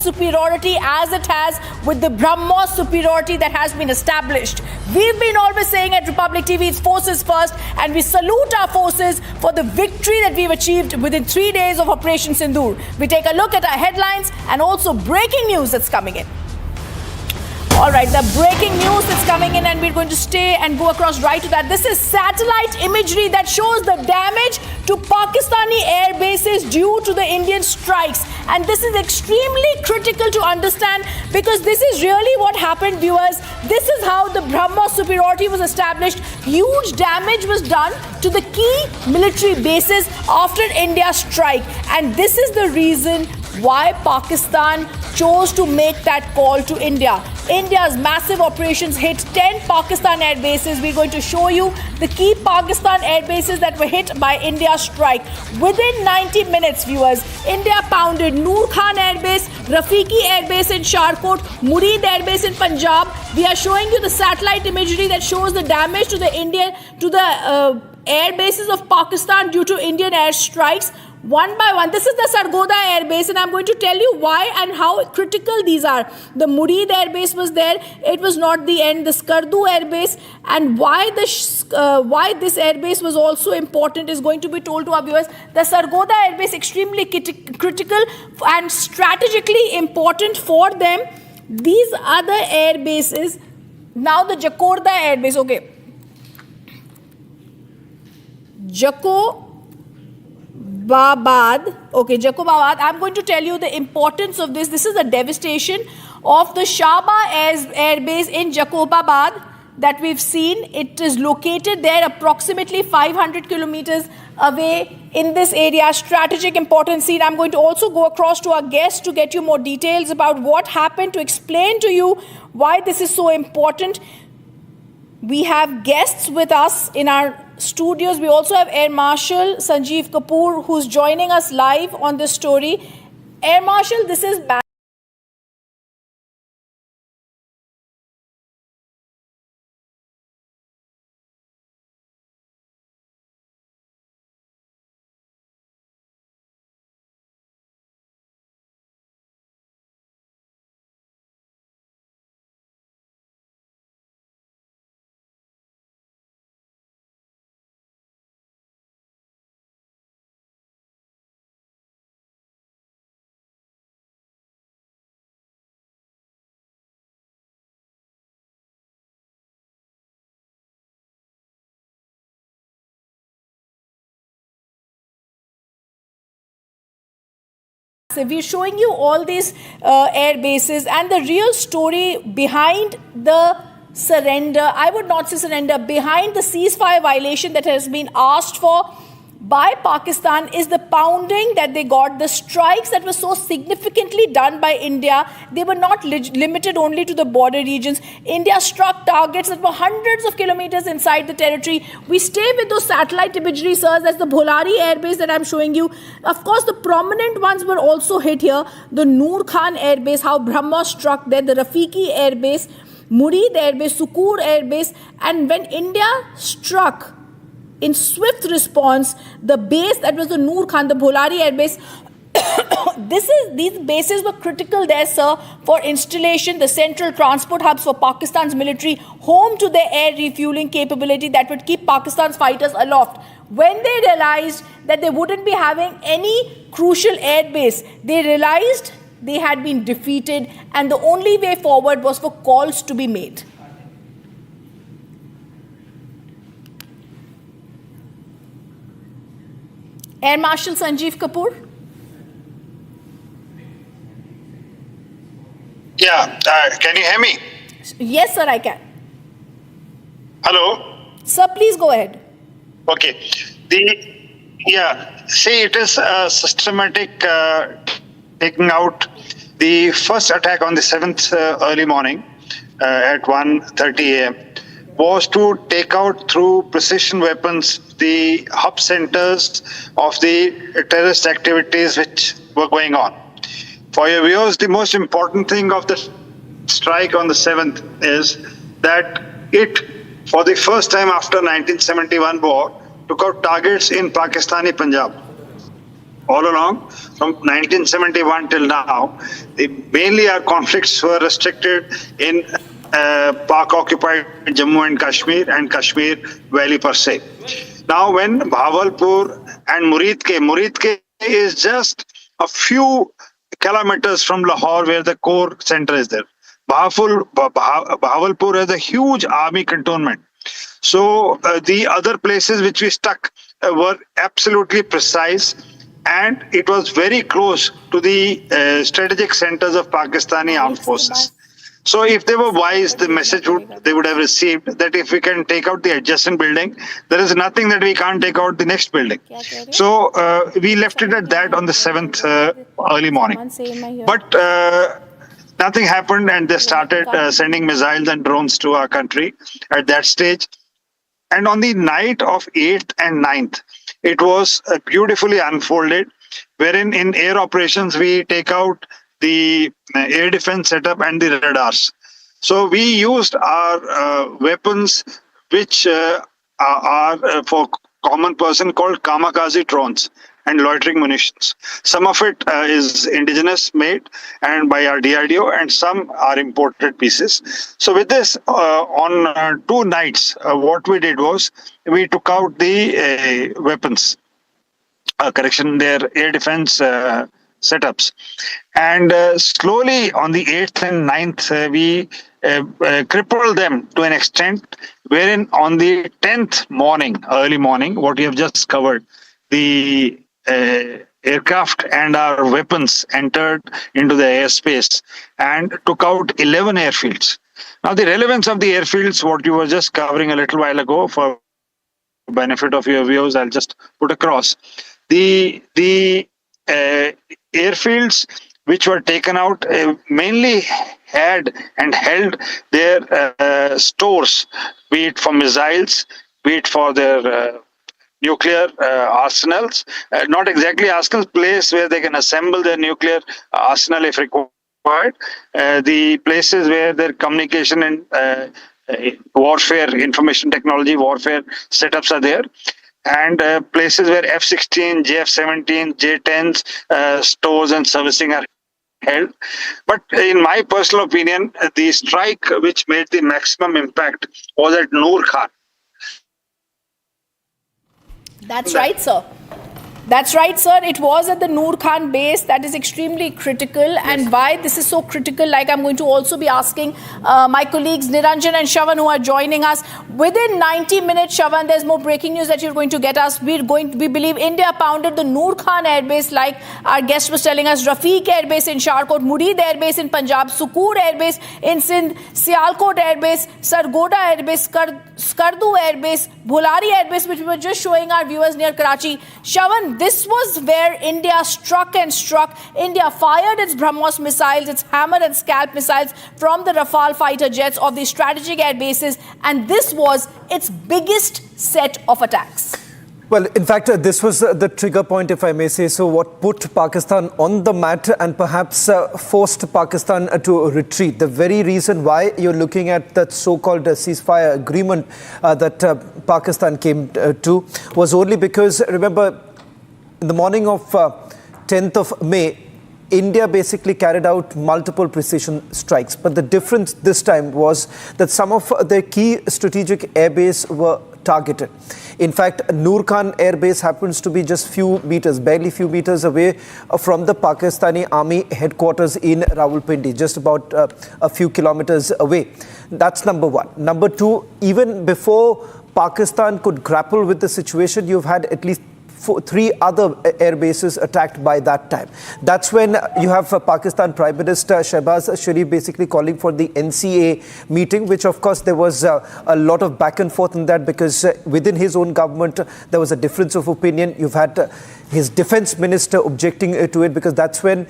superiority as it has with the Brahmos superiority that has been established. We've been always saying at Republic TV, it's forces first, and we salute our forces for the victory that we've achieved within 3 days of Operation Sindoor. We take a look at our headlines and also breaking news that's coming in. All right, the breaking news that's coming in, and we're going to stay and go across right to that. This is satellite imagery that shows the damage to Pakistani air bases due to the Indian strikes. And this is extremely critical to understand, because this is really what happened, viewers. This is how the Brahmos superiority was established. Huge damage was done to the key military bases after India's strike. And this is the reason why Pakistan chose to make that call to India. India's massive operations hit 10 Pakistan air bases. We're going to show you the key Pakistan air bases that were hit by India's strike. Within 90 minutes, viewers, India pounded Noor Khan Air Base, Rafiki Air Base in Sharkot, Murid Air Base in Punjab. We are showing you the satellite imagery that shows the damage to the air bases of Pakistan due to Indian air strikes. One by one, this is the Sargodha Air Base, and I'm going to tell you why and how critical these are. The Murid Air Base was there; it was not the end. The Skardu Air Base, and why this air base was also important is going to be told to our viewers. The Sargodha Air Base extremely critical and strategically important for them. These other air bases. Now the Jakorda Air Base. Okay, Jacobabad. I'm going to tell you the importance of this. This is the devastation of the Shaba Air Base in Jacobabad that we've seen. It is located there approximately 500 kilometers away in this area. Strategic importance scene. I'm going to also go across to our guests to get you more details about what happened, to explain to you why this is so important. We have guests with us in our studios. We also have Air Marshal Sanjeev Kapoor, who's joining us live on this story. Air Marshal, this is back. We're showing you all these air bases and the real story behind the surrender. I would not say surrender. Behind the ceasefire violation that has been asked for by Pakistan is the pounding that they got, the strikes that were so significantly done by India. They were not limited only to the border regions. India struck targets that were hundreds of kilometers inside the territory. We stay with those satellite imagery, sirs. That's the Bholari Air Base that I'm showing you. Of course, the prominent ones were also hit here. The Noor Khan Air Base, how Brahmos struck there, the Rafiki Air Base, Murid Air Base, Sukur Air Base. And when India struck, in swift response, the base that was the Noor Khan, the Bholari Air Base, these bases were critical there, sir, for installation, the central transport hubs for Pakistan's military, home to their air refueling capability that would keep Pakistan's fighters aloft. When they realized that they wouldn't be having any crucial air base, they realized they had been defeated, and the only way forward was for calls to be made. Air Marshal Sanjeev Kapoor. Yeah, can you hear me? Yes, sir, I can. Hello? Sir, please go ahead. Okay. See, it is a systematic taking out. The first attack on the 7th early morning at 1:30 a.m. was to take out through precision weapons the hub centers of the terrorist activities which were going on. For your viewers, the most important thing of the strike on the 7th is that it, for the first time after 1971 war, took out targets in Pakistani Punjab. all along from 1971 till now. Mainly our conflicts were restricted in Pak-occupied Jammu and Kashmir Valley per se. Now when Bahawalpur and Muridke is just a few kilometers from Lahore where the core center is there. Bahawalpur has a huge army cantonment. So the other places which we stuck were absolutely precise, and it was very close to the strategic centers of Pakistani armed forces. So if they were wise, the message they would have received that if we can take out the adjacent building, there is nothing that we can't take out the next building. So we left it at that on the 7th early morning. But nothing happened, and they started sending missiles and drones to our country at that stage. And on the night of 8th and 9th, it was beautifully unfolded, wherein in air operations, we take out the air defense setup and the radars. So we used our weapons, which are for common person called kamikaze drones and loitering munitions. Some of it is indigenous made and by our DRDO, and some are imported pieces. So with this, on 2 nights, what we did was we took out the weapons, their air defense setups. And slowly on the 8th and 9th, we crippled them to an extent wherein on the 10th morning, early morning, what we have just covered, the aircraft and our weapons entered into the airspace and took out 11 airfields. Now, the relevance of the airfields, what you were just covering a little while ago, for benefit of your viewers, I'll just put across. The airfields which were taken out mainly had and held their stores, be it for missiles, be it for their nuclear arsenals, not exactly arsenals, place where they can assemble their nuclear arsenal if required, the places where their communication and warfare, information technology, warfare setups are there, and places where F-16, JF-17, J-10s stores and servicing are held. But in my personal opinion, the strike which made the maximum impact was at Noor Khan. That's right, sir. That's right, sir. It was at the Noor Khan base. That is extremely critical. Yes. And why this is so critical, like I'm going to also be asking my colleagues Niranjan and Shavan, who are joining us. Within 90 minutes, Shavan, there's more breaking news that you're going to get us. We believe India pounded the Noor Khan airbase, like our guest was telling us, Rafiq airbase in Sharkot, Murid airbase in Punjab, Sukur airbase in Sindh, Sialkot airbase, Sargoda airbase, Skardu airbase, Bhulari airbase, which we were just showing our viewers near Karachi. Shavan, this was where India struck and struck. India fired its Brahmos missiles, its hammer and scalp missiles from the Rafale fighter jets of the strategic air bases, and this was its biggest set of attacks. Well, in fact, this was the trigger point, if I may say so, what put Pakistan on the mat and perhaps forced Pakistan to retreat. The very reason why you're looking at that so-called ceasefire agreement that Pakistan came to was only because, remember, in the morning of 10th of May, India basically carried out multiple precision strikes. But the difference this time was that some of their key strategic airbase were targeted. In fact, Noor Khan Air Base happens to be just few meters, barely few meters away from the Pakistani Army headquarters in Rawalpindi, just about a few kilometers away. That's number one. Number two, even before Pakistan could grapple with the situation, you've had at least 3 other air bases attacked by that time. That's when you have Pakistan Prime Minister Shehbaz Sharif basically calling for the NCA meeting, which of course there was a lot of back and forth in that, because within his own government there was a difference of opinion. You've had his defense minister objecting to it, because that's when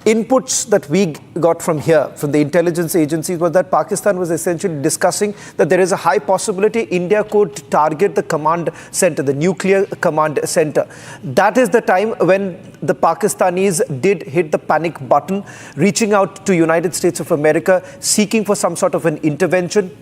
inputs that we got from here, from the intelligence agencies, was that Pakistan was essentially discussing that there is a high possibility India could target the command center, the nuclear command center. That is the time when the Pakistanis did hit the panic button, reaching out to United States of America, seeking for some sort of an intervention.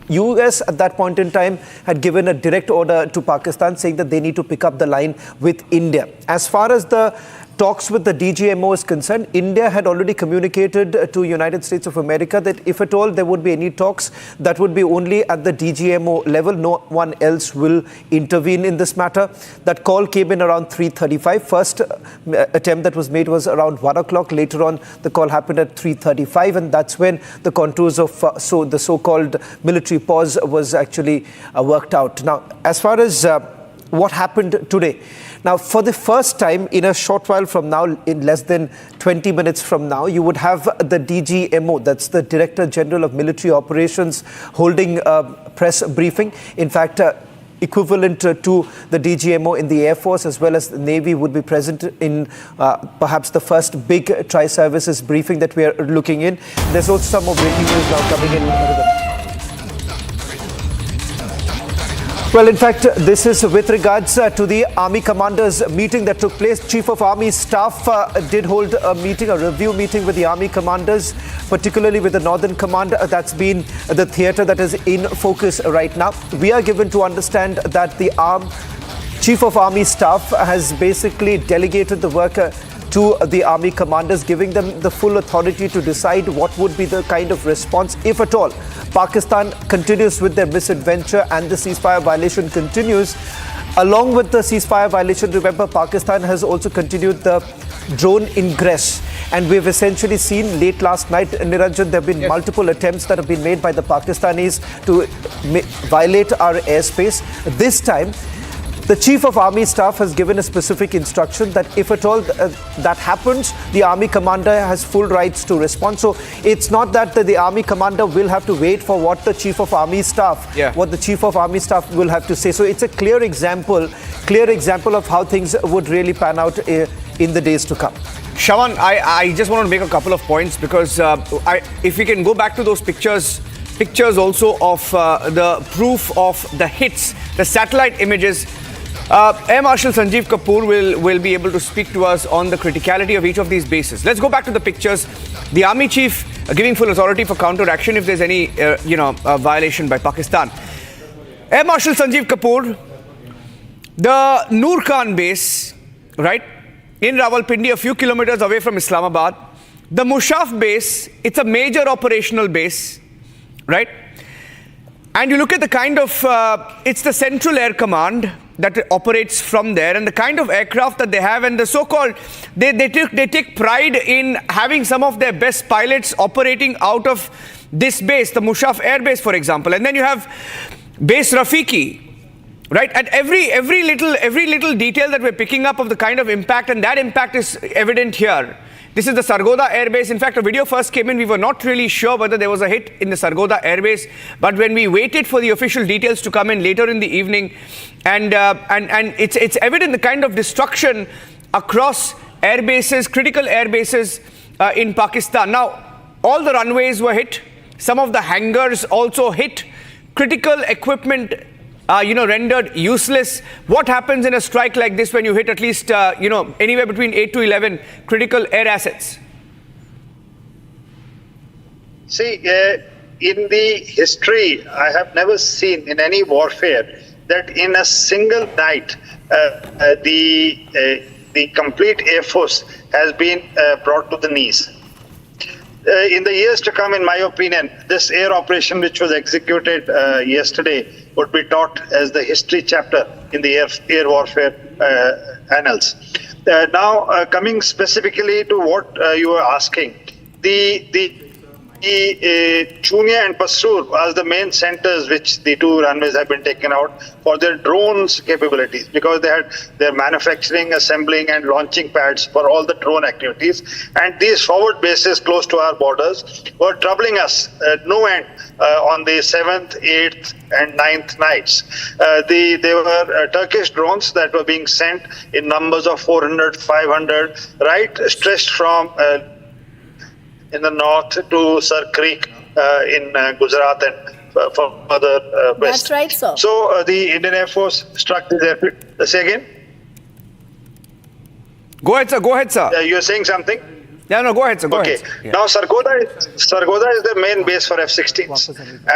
US at that point in time had given a direct order to Pakistan saying that they need to pick up the line with India. As far as the talks with the DGMO is concerned, India had already communicated to United States of America that if at all there would be any talks, that would be only at the DGMO level. No one else will intervene in this matter. That call came in around 3:35. First attempt that was made was around 1 o'clock. Later on, the call happened at 3:35, and that's when the contours of the so-called military pause was actually worked out. Now, as far as what happened today. Now, for the first time in a short while from now, in less than 20 minutes from now, you would have the DGMO, that's the Director General of Military Operations, holding a press briefing. In fact, equivalent to the DGMO in the Air Force as well as the Navy would be present in perhaps the first big tri-services briefing that we are looking in. There's also some more breaking news now coming in. Well, in fact, this is with regards to the Army Commanders meeting that took place. Chief of Army Staff did hold a meeting, a review meeting with the Army Commanders, particularly with the Northern Command. That's been the theatre that is in focus right now. We are given to understand that the Chief of Army Staff has basically delegated the work to the Army Commanders, giving them the full authority to decide what would be the kind of response, if at all, Pakistan continues with their misadventure and the ceasefire violation continues. Along with the ceasefire violation, remember, Pakistan has also continued the drone ingress. And we've essentially seen late last night, Niranjan, there have been multiple attempts that have been made by the Pakistanis to violate our airspace. This time, the Chief of Army Staff has given a specific instruction that if at all that happens, the Army Commander has full rights to respond. So it's not that the Army Commander will have to wait for what the Chief of Army Staff, what the Chief of Army Staff will have to say. So it's a clear example of how things would really pan out in the days to come. Shawan, I just want to make a couple of points because if we can go back to those pictures also of the proof of the hits, the satellite images. Air Marshal Sanjeev Kapoor will be able to speak to us on the criticality of each of these bases. Let's go back to the pictures. The Army Chief giving full authority for counter-action if there's any, violation by Pakistan. Air Marshal Sanjeev Kapoor, the Noor Khan base, right, in Rawalpindi, a few kilometers away from Islamabad. The Mushaf base, it's a major operational base, right? And you look at the kind of, it's the Central Air Command that operates from there, and the kind of aircraft that they have, and the so-called, they take pride in having some of their best pilots operating out of this base, the Mushaf Air Base, for example. And then you have Base Rafiki, right? And every little detail that we're picking up of the kind of impact, and that impact is evident here. This is the Sargodha Air Base. In fact, a video first came in. We were not really sure whether there was a hit in the Sargodha Air Base. But when we waited for the official details to come in later in the evening, and it's evident the kind of destruction across air bases, critical air bases in Pakistan. Now, all the runways were hit. Some of the hangars also hit. Critical equipment rendered useless. What happens in a strike like this when you hit at least, anywhere between 8 to 11 critical air assets? See, in the history, I have never seen in any warfare that in a single night, the complete Air Force has been brought to the knees. In the years to come, in my opinion, this air operation which was executed yesterday would be taught as the history chapter in the air warfare annals. Now, coming specifically to what you were asking, the Chunia and Pasur are the main centers which the two runways have been taken out for their drones capabilities, because they had their manufacturing, assembling and launching pads for all the drone activities. And these forward bases close to our borders were troubling us at no end on the 7th, 8th and 9th nights. They were Turkish drones that were being sent in numbers of 400, 500, right, stretched from in the north to Sar Creek in Gujarat and further west. That's right, sir. So the Indian Air Force struck the airfield. Say again? Go ahead, sir. You're saying something? Yeah, no, go ahead, sir. Go Okay. ahead. Yeah. Now, Sargodha is the main base for F-16s.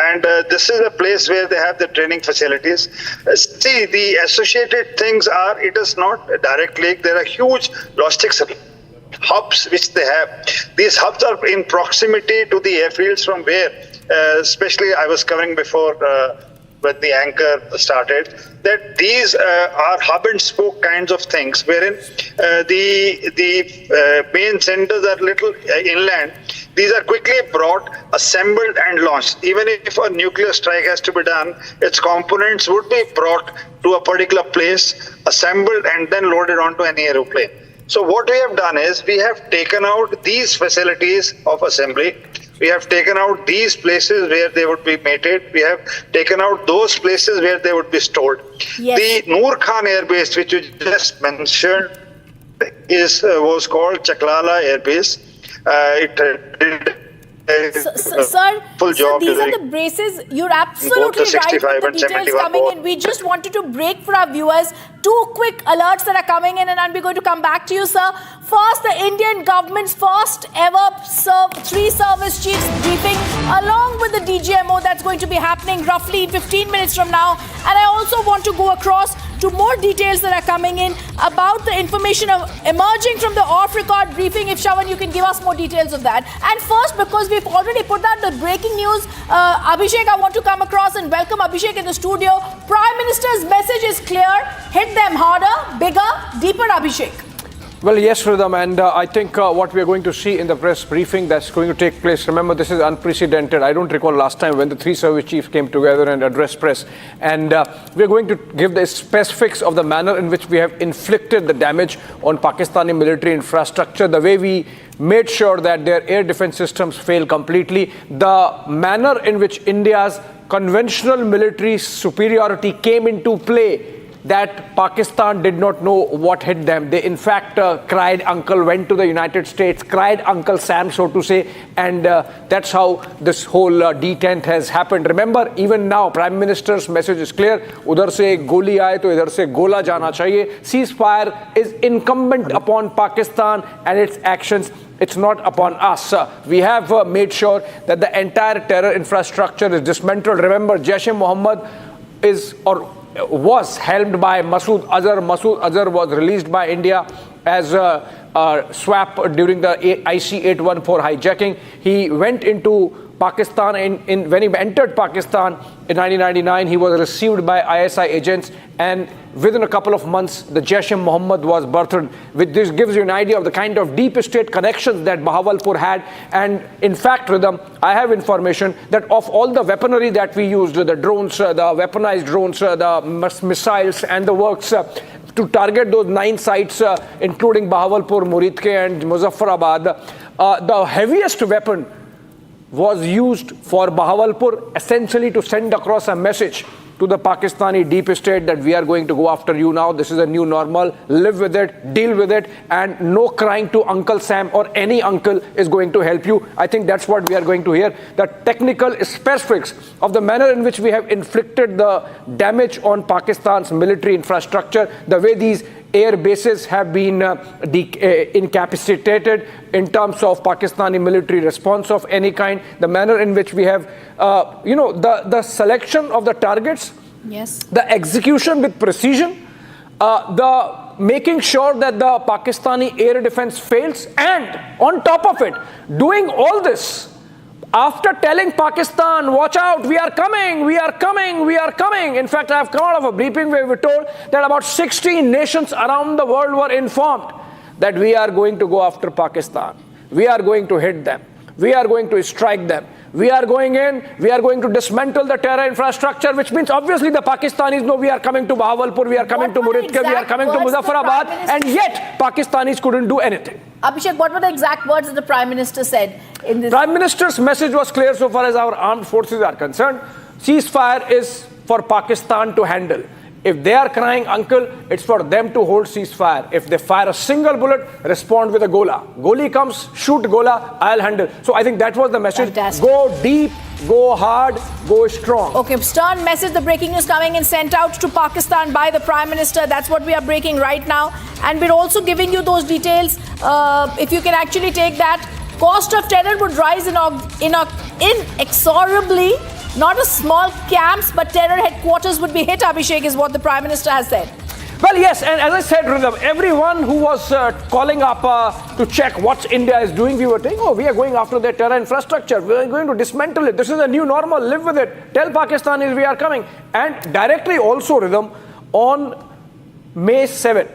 And this is a place where they have the training facilities. See, the associated things are, it is not a direct link. There are huge logistics hubs which they have. These hubs are in proximity to the airfields from where, especially I was covering before when the anchor started, that these are hub and spoke kinds of things, wherein the main centers are little inland. These are quickly brought, assembled and launched. Even if a nuclear strike has to be done, its components would be brought to a particular place, assembled and then loaded onto any aeroplane. So what we have done is we have taken out these facilities of assembly. We have taken out these places where they would be mated. We have taken out those places where they would be stored. Yes. The Noor Khan Air Base, which you just mentioned, was called Chaklala Air Base. It did Sir, full job these are during the braces. You're absolutely both the right 65 with the and details 71 coming war. in. We just wanted to break for our viewers. Two quick alerts that are coming in, and then we're going to come back to you, sir. First, the Indian government's first ever three service chiefs briefing, along with the DGMO, that's going to be happening roughly 15 minutes from now. And I also want to go across to more details that are coming in about the information emerging from the off-record briefing. If Shravan, you can give us more details of that. And first, because we've already put out the breaking news, Abhishek, I want to come across and welcome Abhishek in the studio. Prime Minister's message is clear. Hit them harder, bigger, deeper, Abhishek. Well, yes, Rhythm, and I think what we are going to see in the press briefing that's going to take place, remember, this is unprecedented. I don't recall last time when the three service chiefs came together and addressed press. And we're going to give the specifics of the manner in which we have inflicted the damage on Pakistani military infrastructure, the way we made sure that their air defense systems fail completely, the manner in which India's conventional military superiority came into play, that Pakistan did not know what hit them. They in fact cried uncle, went to the United States, cried Uncle Sam, so to say, and that's how this whole detent has happened. Remember, even now, Prime Minister's message is clear. Udhar se goli aaye to idhar se gola jana chahiye. Ceasefire is incumbent upon Pakistan and its actions. It's not upon us. We have made sure that the entire terror infrastructure is dismantled. Remember, Jaish-e-Mohammed was helmed by Masood Azhar. Masood Azhar was released by India as a swap during the IC-814 hijacking. He went into Pakistan, when he entered Pakistan in 1999, he was received by ISI agents, and within a couple of months, the Jaish-e-Mohammed was birthed. This gives you an idea of the kind of deep state connections that Bahawalpur had. And in fact, Rhythm, I have information that of all the weaponry that we used, the drones, the weaponized drones, the missiles and the works, to target those 9 sites, including Bahawalpur, Muridke and Muzaffarabad, the heaviest weapon was used for Bahawalpur, essentially to send across a message to the Pakistani deep state that we are going to go after you now. This is a new normal. Live with it, deal with it, and no crying to Uncle Sam or any uncle is going to help you. I think that's what we are going to hear. The technical specifics of the manner in which we have inflicted the damage on Pakistan's military infrastructure, the way these air bases have been incapacitated in terms of Pakistani military response of any kind, the manner in which we have, the selection of the targets, yes, the execution with precision, the making sure that the Pakistani air defense fails, and on top of it, doing all this after telling Pakistan, watch out, we are coming, we are coming, we are coming. In fact, I have come out of a briefing where we were told that about 16 nations around the world were informed that we are going to go after Pakistan. We are going to hit them. We are going to strike them. We are going in, we are going to dismantle the terror infrastructure, which means obviously the Pakistanis know we are coming to Bahawalpur, we are coming to Muridke, we are coming to Muzaffarabad, and yet Pakistanis couldn't do anything. Abhishek, what were the exact words that the Prime Minister said in this? Prime Minister's message was clear so far as our armed forces are concerned. Ceasefire is for Pakistan to handle. If they are crying uncle, it's for them to hold ceasefire. If they fire a single bullet, respond with a gola. Goli comes, shoot gola, I'll handle. So I think that was the message. Fantastic. Go deep, go hard, go strong. Okay, stern message, the breaking news coming in, sent out to Pakistan by the Prime Minister. That's what we are breaking right now. And we're also giving you those details. If you can actually take that, cost of terror would rise inexorably. Not a small camps, but terror headquarters would be hit, Abhishek, is what the Prime Minister has said. Well, yes, and as I said, Rhythm, everyone who was calling up to check what India is doing, we were saying, oh, we are going after their terror infrastructure. We are going to dismantle it. This is a new normal. Live with it. Tell Pakistanis we are coming. And directly also, Rhythm, on May 7,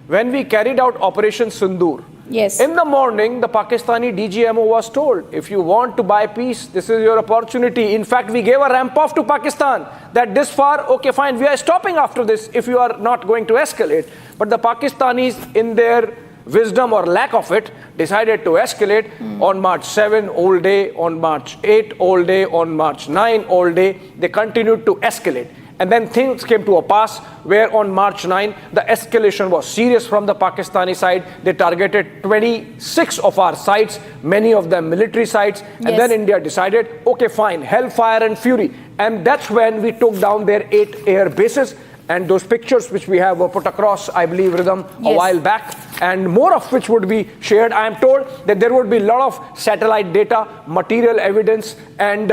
when we carried out Operation Sindoor, yes, in the morning, the Pakistani DGMO was told, if you want to buy peace, this is your opportunity. In fact, we gave a ramp off to Pakistan that this far, okay, fine, we are stopping after this if you are not going to escalate. But the Pakistanis, in their wisdom or lack of it, decided to escalate on March 7 all day, on March 8 all day, on March 9 all day. They continued to escalate. And then things came to a pass where on March 9, the escalation was serious from the Pakistani side. They targeted 26 of our sites, many of them military sites. And then India decided, okay, fine, hellfire and fury. And that's when we took down their 8 air bases. And those pictures which we have were put across, I believe, Rhythm, a while back, and more of which would be shared. I am told that there would be a lot of satellite data, material evidence, and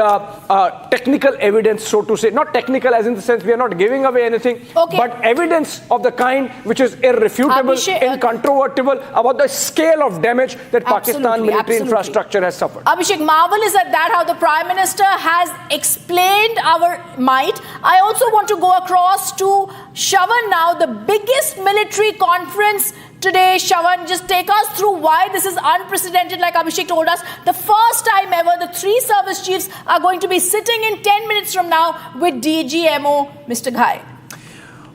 technical evidence, so to say. Not technical as in the sense we are not giving away anything, but evidence of the kind which is irrefutable, incontrovertible about the scale of damage that Pakistan military infrastructure has suffered. Abhishek, marvelous at that, how the Prime Minister has explained our might. I also want to go across to Shavan now, the biggest military conference today. Shavan, just take us through why this is unprecedented, like Abhishek told us. The first time ever, the 3 service chiefs are going to be sitting in 10 minutes from now with DGMO, Mr. Ghai.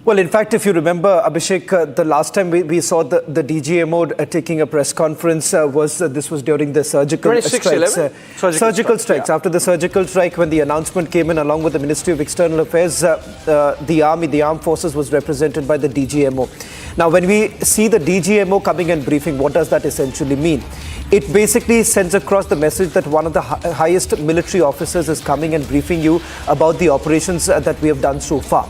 Well, in fact, if you remember, Abhishek, the last time we saw the DGMO taking a press conference this was during the surgical strikes. Surgical strikes. Yeah. After the surgical strike, when the announcement came in along with the Ministry of External Affairs, the armed forces was represented by the DGMO. Now, when we see the DGMO coming and briefing, what does that essentially mean? It basically sends across the message that one of the highest military officers is coming and briefing you about the operations that we have done so far.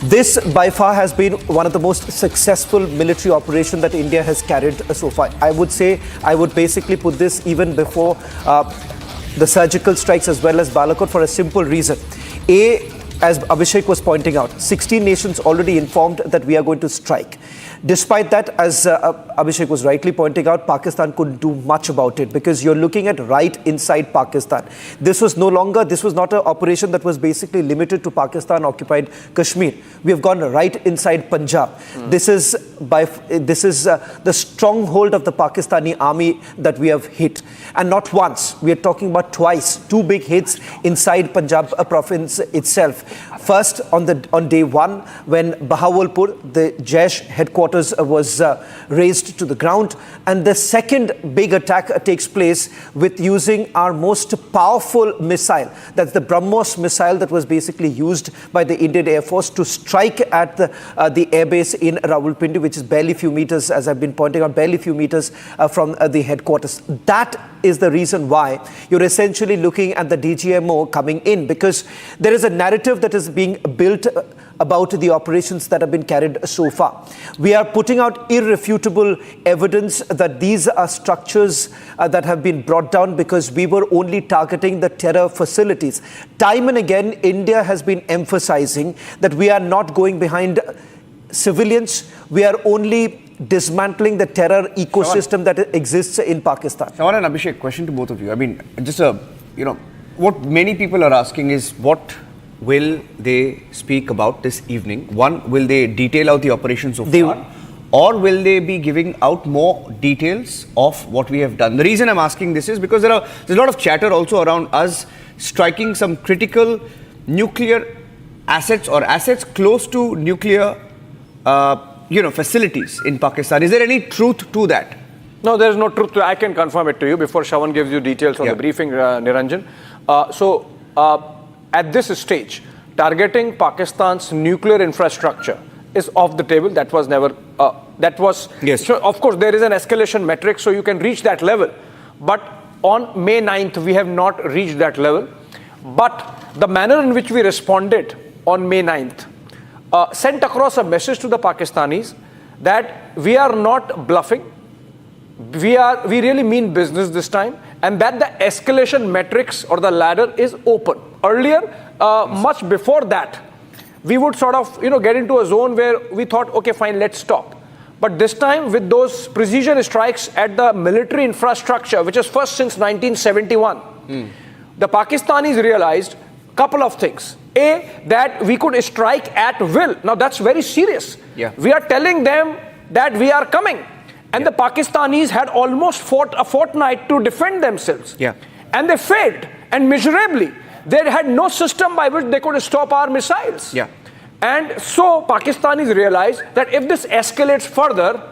This, by far, has been one of the most successful military operations that India has carried so far. I would say, I would basically put this even before the surgical strikes as well as Balakot for a simple reason. As Abhishek was pointing out, 16 nations already informed that we are going to strike. Despite that, as Abhishek was rightly pointing out, Pakistan couldn't do much about it because you're looking at right inside Pakistan. This was not an operation that was basically limited to Pakistan-occupied Kashmir. We have gone right inside Punjab. This is the stronghold of the Pakistani army that we have hit. And not once, we are talking about twice, 2 big hits inside Punjab province itself. First, on day 1, when Bahawalpur, the Jaish headquarters was razed to the ground, and the second big attack takes place with using our most powerful missile. That's the Brahmos missile that was basically used by the Indian Air Force to strike at the airbase in Rawalpindi, which is barely few meters, as I've been pointing out, barely few meters from the headquarters. That is the reason why you're essentially looking at the DGMO coming in, because there is a narrative that is being built about the operations that have been carried so far. We are putting out irrefutable evidence that these are structures that have been brought down because we were only targeting the terror facilities. Time and again, India has been emphasizing that we are not going behind civilians. We are only dismantling the terror ecosystem that exists in Pakistan. Shawan and Abhishek, question to both of you. I mean, just what many people are asking is what will they speak about this evening? One, will they detail out the operation so far? Or will they be giving out more details of what we have done? The reason I'm asking this is because there's a lot of chatter also around us striking some critical nuclear assets or assets close to nuclear facilities in Pakistan. Is there any truth to that? No, there is no truth to it. I can confirm it to you before Shawan gives you details on the briefing, Niranjan. At this stage, targeting Pakistan's nuclear infrastructure is off the table. That was never, Yes. So of course, there is an escalation metric, so you can reach that level. But on May 9th, we have not reached that level. But the manner in which we responded on May 9th sent across a message to the Pakistanis that we are not bluffing. We really mean business this time, and that the escalation metrics or the ladder is open. Earlier, much before that, we would sort of get into a zone where we thought, okay, fine, let's stop. But this time, with those precision strikes at the military infrastructure, which is first since 1971, the Pakistanis realized a couple of things. A, that we could strike at will. Now that's very serious. Yeah. We are telling them that we are coming. And the Pakistanis had almost fought a fortnight to defend themselves. Yeah. And they failed, and miserably. They had no system by which they could stop our missiles. Yeah. And so Pakistanis realized that if this escalates further,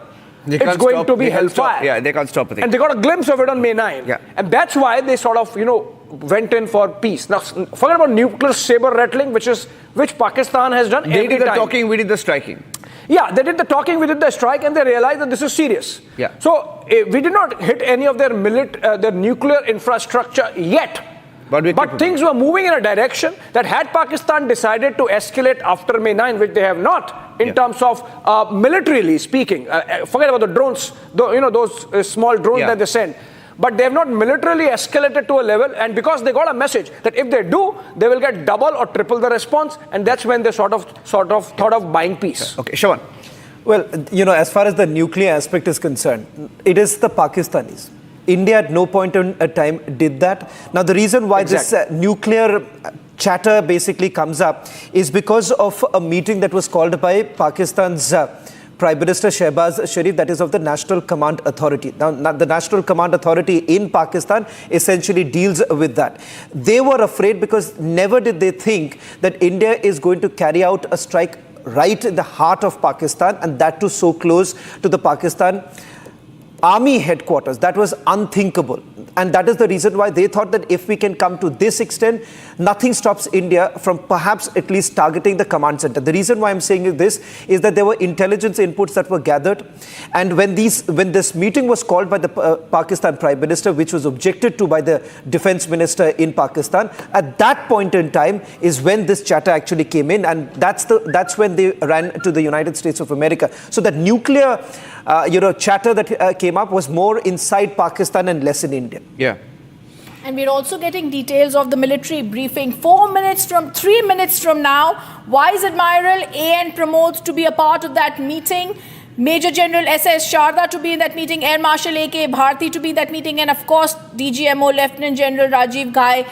it's going to be hellfire. Yeah, they can't stop it. And they got a glimpse of it on May 9. Yeah. And that's why they sort of, went in for peace. Now, forget about nuclear saber rattling, which Pakistan has done They every did the time. talking, we did the striking. Yeah, they did the talking, we did the strike, and they realized that this is serious. Yeah. So we did not hit any of their nuclear infrastructure yet. But things were moving in a direction that had Pakistan decided to escalate after May 9, which they have not, in terms of militarily speaking. Forget about the drones, those small drones that they send. But they have not militarily escalated to a level, and because they got a message that if they do, they will get double or triple the response, and that's when they sort of thought of buying peace. Okay, Shawan. Well, as far as the nuclear aspect is concerned, it is the Pakistanis. India at no point in time did that. Now, the reason why this nuclear chatter basically comes up is because of a meeting that was called by Pakistan's Prime Minister Shehbaz Sharif, that is of the National Command Authority. Now, the National Command Authority in Pakistan essentially deals with that. They were afraid because never did they think that India is going to carry out a strike right in the heart of Pakistan, and that too so close to the Pakistan Army headquarters. That was unthinkable. And that is the reason why they thought that if we can come to this extent, nothing stops India from perhaps at least targeting the command center. The reason why I'm saying this is that there were intelligence inputs that were gathered. And when this meeting was called by the Pakistan Prime Minister, which was objected to by the Defense Minister in Pakistan, at that point in time is when this chatter actually came in. And that's when they ran to the United States of America. So that nuclear chatter that came up was more inside Pakistan and less in India. Yeah. And we're also getting details of the military briefing 3 minutes from now. Vice Admiral A.N. Pramod to be a part of that meeting. Major General S.S. Sharda to be in that meeting, Air Marshal A.K. Bharti to be in that meeting, and of course DGMO Lieutenant General Rajiv Ghai.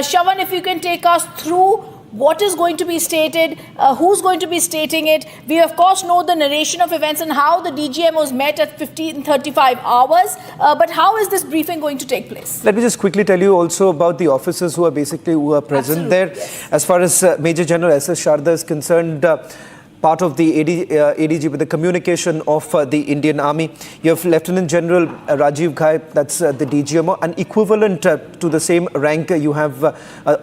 Shawan, if you can take us through what is going to be stated, who's going to be stating it. We of course know the narration of events and how the DGMOs met at 15:35 hours. But how is this briefing going to take place? Let me just quickly tell you also about the officers who are present there. Yes. As far as Major General S.S. Sharda is concerned, part of the ADG with the communication of the Indian Army. You have Lieutenant General Rajiv Ghai, that's the DGMO, and equivalent to the same rank, you have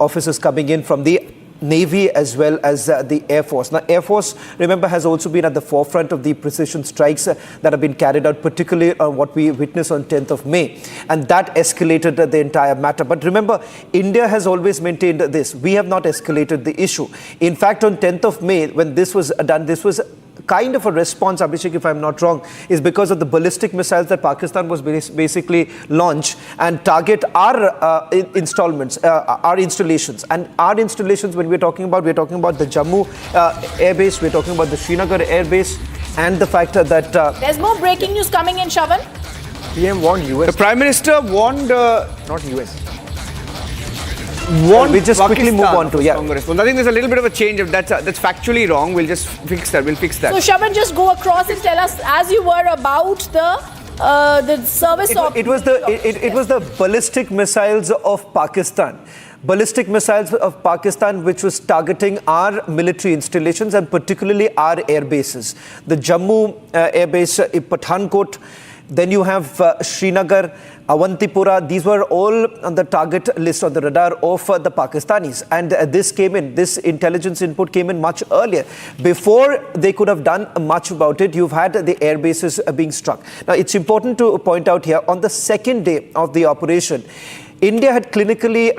officers coming in from the Navy as well as the Air Force. Now, Air Force, remember, has also been at the forefront of the precision strikes that have been carried out, particularly on what we witnessed on 10th of May. And that escalated the entire matter. But remember, India has always maintained this. We have not escalated the issue. In fact, on 10th of May, when this was done, this was kind of a response, Abhishek, if I'm not wrong, is because of the ballistic missiles that Pakistan was basically launched and target our installations. And our installations, when we're talking about the Jammu Air Base, we're talking about the Srinagar Air Base, and the fact that... There's more breaking news coming in, Shawan. PM warned US. The Prime Minister warned... not US. We just quickly move on to, response. I think there's a little bit of a change. That's factually wrong. We'll just fix that. We'll fix that. So Shaban, just go across and tell us, as you were, about the service of... It was the ballistic missiles of Pakistan. Ballistic missiles of Pakistan, which was targeting our military installations and particularly our air bases. The Jammu Air Base, Pathankot, Then you have Srinagar, Awantipura. These were all on the target list on the radar of the Pakistanis. And this intelligence input came in much earlier. Before they could have done much about it, you've had the air bases being struck. Now, it's important to point out here, on the second day of the operation, India had clinically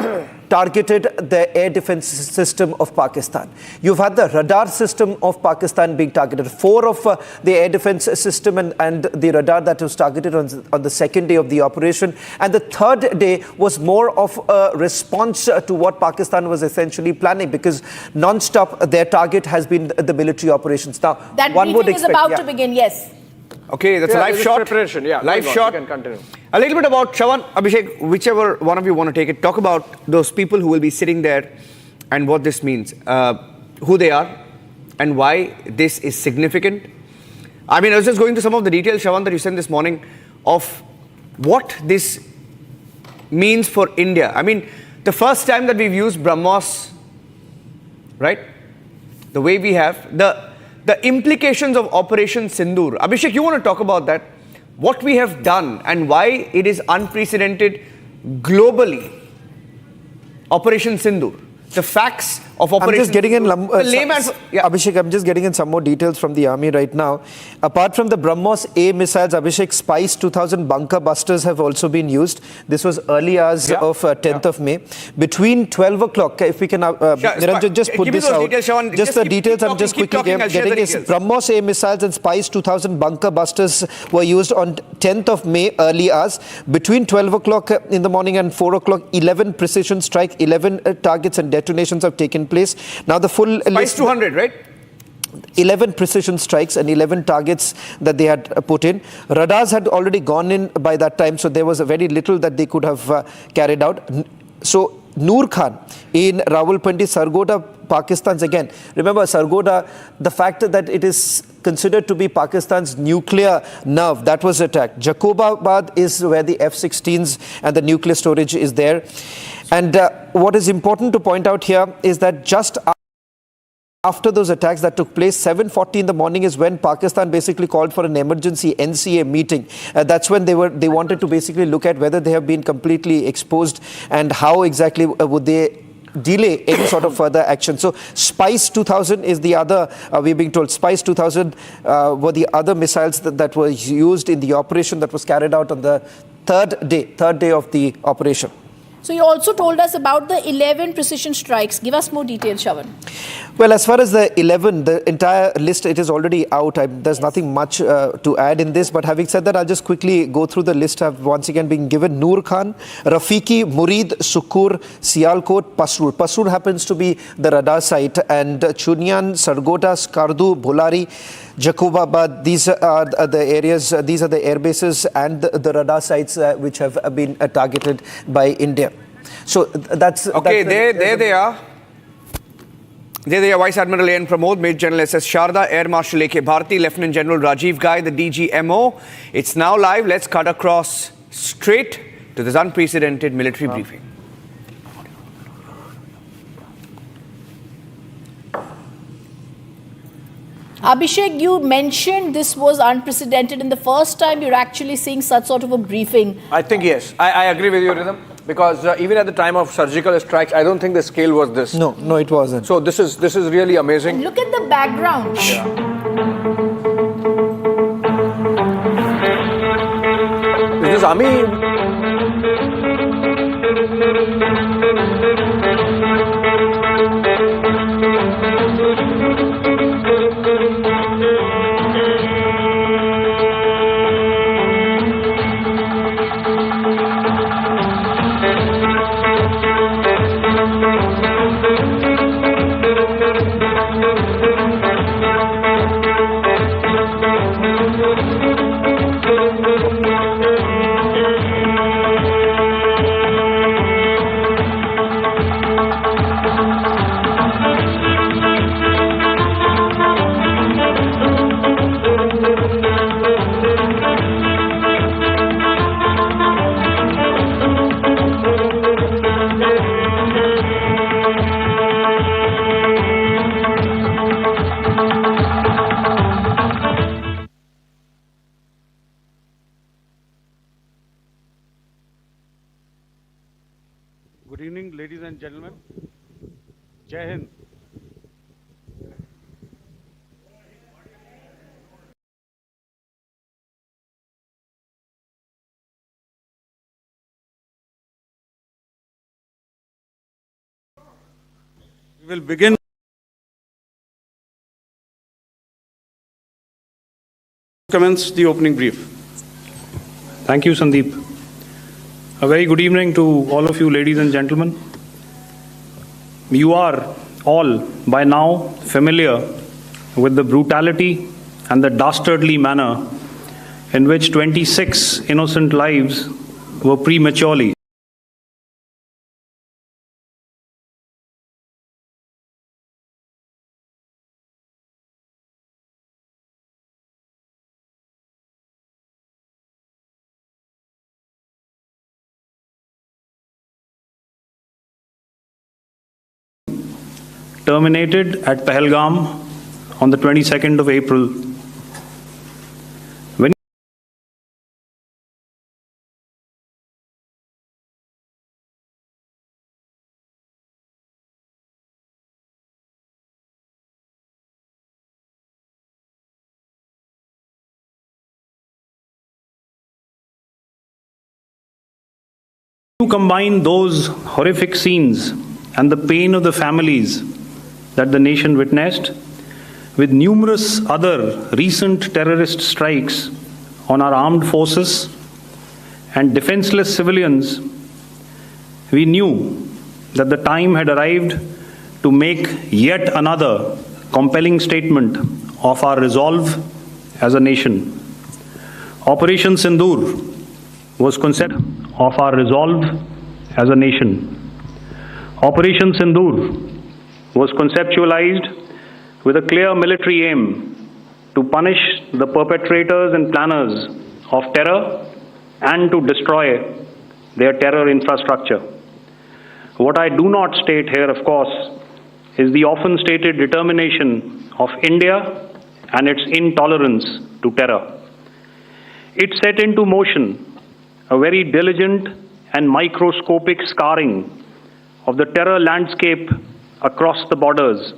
targeted the air defense system of Pakistan. You've had the radar system of Pakistan being targeted. 4 of the air defense system and the radar that was targeted on the second day of the operation. And the third day was more of a response to what Pakistan was essentially planning, because non-stop their target has been the military operations. Now, that one would briefing is about to begin, yes. Okay, that's a live shot. Preparation, yeah. Live shot. You can continue. A little bit about Shravan, Abhishek, whichever one of you want to take it. Talk about those people who will be sitting there and what this means, who they are, and why this is significant. I mean, I was just going through some of the details, Shravan, that you sent this morning of what this means for India. I mean, the first time that we've used Brahmos, right? The way we have the implications of Operation Sindoor. Abhishek, you want to talk about that? What we have done and why it is unprecedented globally. Operation Sindoor. The facts of Operation I'm just getting in Abhishek, I'm just getting in some more details from the army right now. Apart from the Brahmos A missiles, Abhishek, Spice 2000 bunker busters have also been used. This was early hours of 10th of May. Between 12 o'clock, if we can, Niranjan, just put this out. Details, just the details, I'm just quickly getting is Brahmos A missiles and Spice 2000 bunker busters were used on 10th of May, early hours. Between 12 o'clock in the morning and 4 o'clock, 11 precision strike, 11 targets and detonations have taken place. Now the full Spice 200, right? 11 precision strikes and 11 targets that they had put in. Radars had already gone in by that time, so there was very little that they could have carried out. So Noor Khan in Rawalpindi, Sargodha, Pakistan's again. Remember, Sargodha, the fact that it is considered to be Pakistan's nuclear nerve, that was attacked. Jacobabad is where the F-16s and the nuclear storage is there. And what is important to point out here is that just after those attacks that took place, 7:40 in the morning is when Pakistan basically called for an emergency NCA meeting. That's when they wanted to basically look at whether they have been completely exposed and how exactly would they delay any sort of further action. So Spice 2000 is the other, we're being told, Spice 2000 were the other missiles that were used in the operation that was carried out on the third day of the operation. So you also told us about the 11 precision strikes. Give us more details, Shravan. Well, as far as the 11, the entire list, it is already out. There's nothing much to add in this. But having said that, I'll just quickly go through the list have once again been given. Noor Khan, Rafiki, Murid, Sukur, Sialkot, Pasrur. Pasrur happens to be the radar site. And Chunyan, Sargodha, Skardu, Bholari, Jacobabad, these are the areas, these are the air bases and the radar sites which have been targeted by India. So that's... Okay, there they are. There they are, Vice Admiral A.N. Pramod, Major General S.S. Sharda, Air Marshal A.K. Bharti, Lieutenant General Rajiv Ghai, the DGMO. It's now live. Let's cut across straight to this unprecedented military briefing. Abhishek, you mentioned this was unprecedented, and the first time you're actually seeing such sort of a briefing. I think yes. I agree with you, Rhythm, because even at the time of surgical strikes, I don't think the scale was this. No, it wasn't. So this is really amazing. And look at the background. Yeah. Is this army? Good evening, ladies and gentlemen. Jai Hind. We will begin. Commence the opening brief. Thank you, Sandeep. A very good evening to all of you, ladies and gentlemen. You are all by now familiar with the brutality and the dastardly manner in which 26 innocent lives were prematurely terminated at Pahalgam on the 22nd of April. When you combine those horrific scenes and the pain of the families that the nation witnessed with numerous other recent terrorist strikes on our armed forces and defenseless civilians, we knew that the time had arrived to make yet another compelling statement of our resolve as a nation. Operation Sindoor was concept of our resolve as a nation. Operation Sindoor was conceptualized with a clear military aim to punish the perpetrators and planners of terror and to destroy their terror infrastructure. What I do not state here, of course, is the often stated determination of India and its intolerance to terror. It set into motion a very diligent and microscopic scarring of the terror landscape across the borders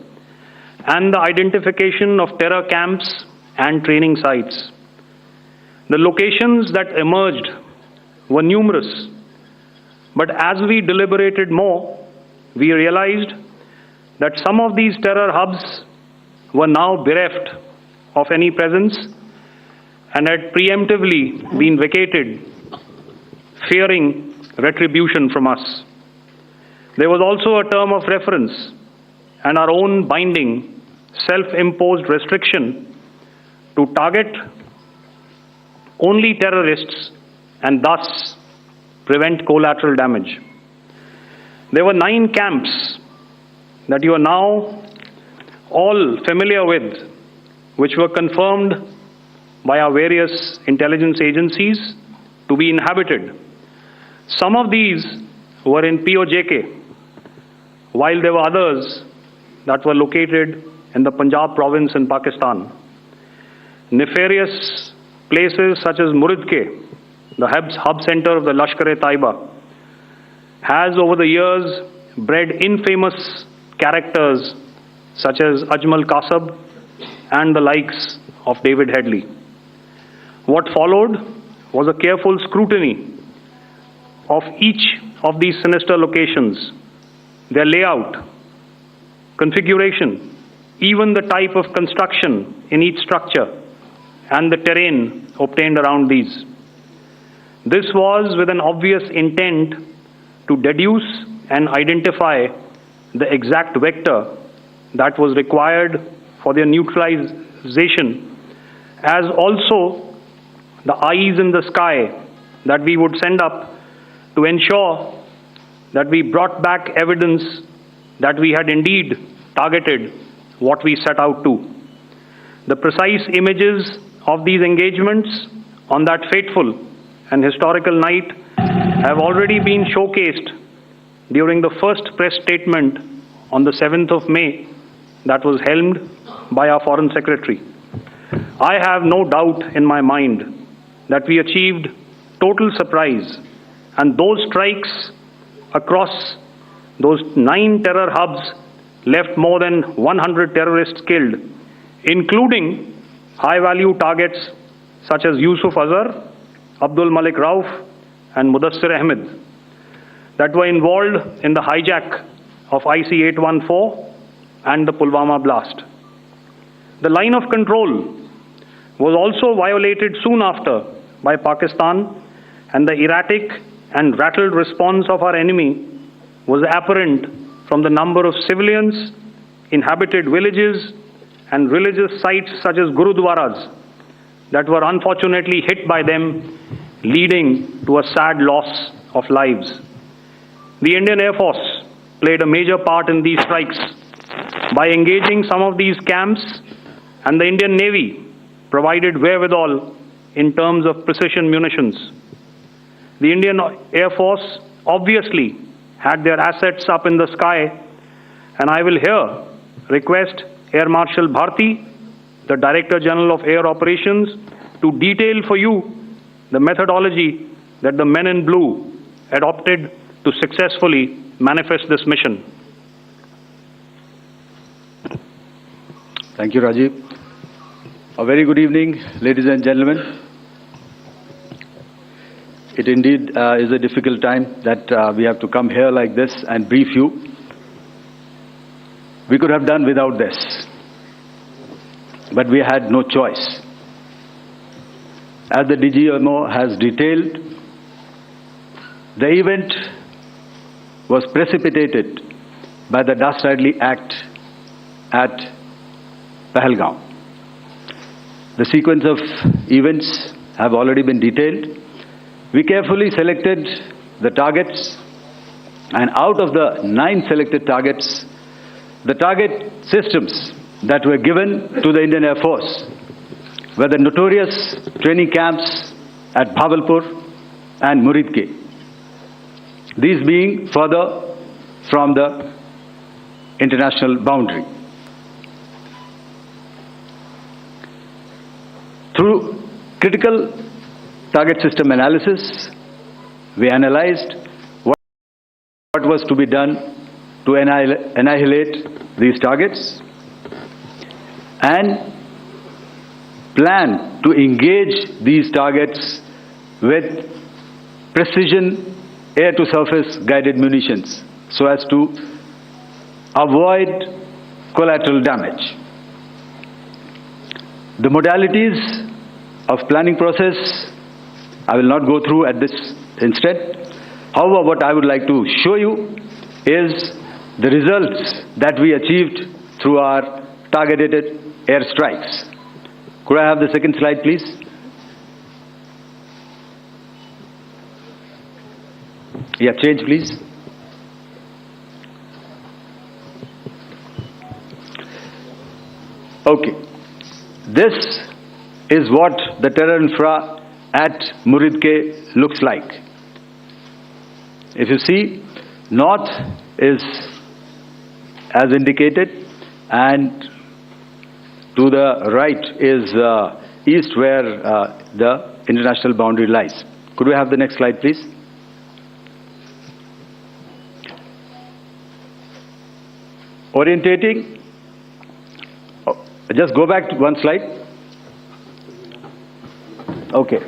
and the identification of terror camps and training sites. The locations that emerged were numerous, but as we deliberated more, we realized that some of these terror hubs were now bereft of any presence and had preemptively been vacated, fearing retribution from us. There was also a term of reference and our own binding, self-imposed restriction to target only terrorists and thus prevent collateral damage. There were 9 camps that you are now all familiar with, which were confirmed by our various intelligence agencies to be inhabited. Some of these were in POJK, while there were others that were located in the Punjab province in Pakistan. Nefarious places such as Muridke, the hub center of the Lashkar-e-Taiba, has over the years bred infamous characters such as Ajmal Kasab and the likes of David Headley. What followed was a careful scrutiny of each of these sinister locations, their layout, configuration, even the type of construction in each structure, and the terrain obtained around these. This was with an obvious intent to deduce and identify the exact vector that was required for their neutralization, as also the eyes in the sky that we would send up to ensure that we brought back evidence that we had indeed targeted what we set out to. The precise images of these engagements on that fateful and historical night have already been showcased during the first press statement on the 7th of May that was helmed by our Foreign Secretary. I have no doubt in my mind that we achieved total surprise, and those strikes across those 9 terror hubs left more than 100 terrorists killed, including high-value targets such as Yusuf Azhar, Abdul Malik Rauf, and Mudassir Ahmed that were involved in the hijack of IC-814 and the Pulwama blast. The line of control was also violated soon after by Pakistan, and the erratic and rattled response of our enemy was apparent from the number of civilians, inhabited villages, and religious sites such as Gurudwaras that were unfortunately hit by them, leading to a sad loss of lives. The Indian Air Force played a major part in these strikes by engaging some of these camps, and the Indian Navy provided wherewithal in terms of precision munitions. The Indian Air Force obviously had their assets up in the sky, and I will here request Air Marshal Bharti, the Director General of Air Operations, to detail for you the methodology that the men in blue adopted to successfully manifest this mission. Thank you, Rajiv. A very good evening, ladies and gentlemen. It indeed is a difficult time that we have to come here like this and brief you. We could have done without this, but we had no choice. As the DGMO has detailed, the event was precipitated by the dastardly act at Pahalgam. The sequence of events have already been detailed. We carefully selected the targets, and out of the 9 selected targets, the target systems that were given to the Indian Air Force were the notorious training camps at Bhavalpur and Muridke, these being further from the international boundary. Through critical target system analysis, we analyzed what was to be done to annihilate these targets and plan to engage these targets with precision air-to-surface guided munitions so as to avoid collateral damage. The modalities of planning process I will not go through at this instant. However, what I would like to show you is the results that we achieved through our targeted airstrikes. Could I have the second slide, please? Yeah, change, please. Okay. This is what the terror infra at Muridke looks like. If you see, north is as indicated, and to the right is east, where the international boundary lies. Could we have the next slide, please? Orientating. Oh, just go back to one slide. Okay.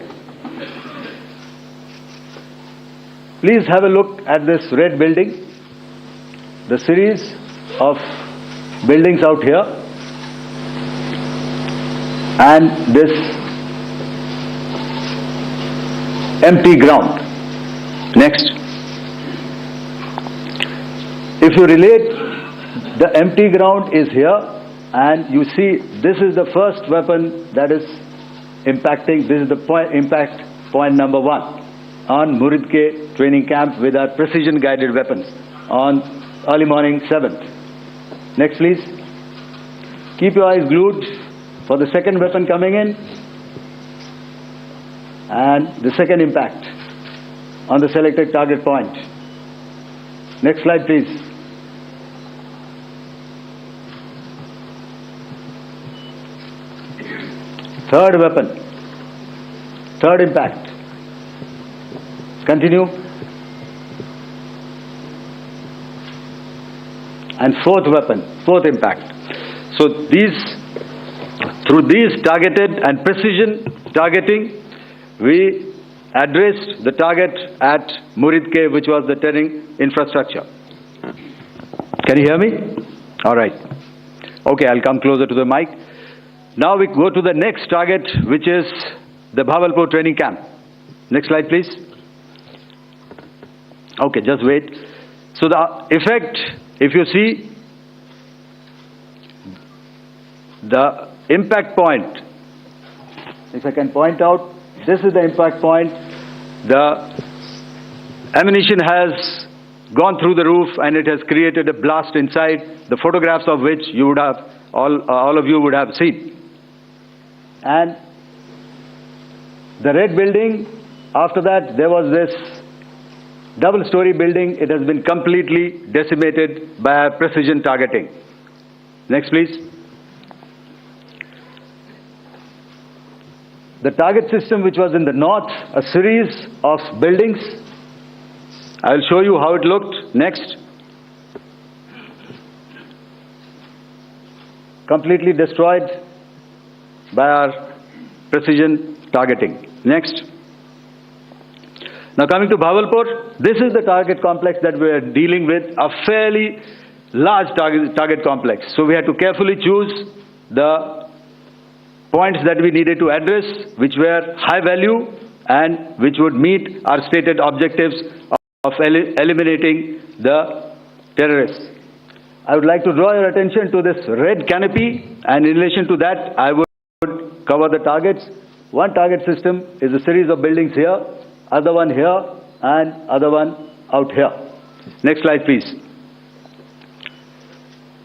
Please have a look at this red building, the series of buildings out here, and this empty ground. Next. If you relate, the empty ground is here, and you see this is the first weapon that is impacting. This is the impact point number 1 on Muridke training camp with our precision guided weapons on early morning 7th. Next, please. Keep your eyes glued for the second weapon coming in and the second impact on the selected target point. Next slide, please. Third weapon, third impact. Continue. and fourth weapon, fourth impact. So through these targeted and precision targeting, we addressed the target at Muridke, which was the terrain infrastructure. Can you hear me? All right. Okay, I'll come closer to the mic. Now we go to the next target, which is the Bhavalpur training camp. Next slide, please. Okay, just wait. So the effect, if you see, the impact point, if I can point out, this is the impact point. The ammunition has gone through the roof and it has created a blast inside, the photographs of which you would have, all of you would have seen. And the red building, after that there was this double-story building. It has been completely decimated by precision targeting. Next, please. The target system, which was in the north, a series of buildings. I'll show you how it looked. Next. Completely destroyed by our precision targeting. Next. Now coming to Bhavalpur, this is the target complex that we are dealing with, a fairly large target complex. So we had to carefully choose the points that we needed to address, which were high value and which would meet our stated objectives of eliminating the terrorists. I would like to draw your attention to this red canopy, and in relation to that, I would cover the targets. One target system is a series of buildings here, other one here, and other one out here. Next slide, please.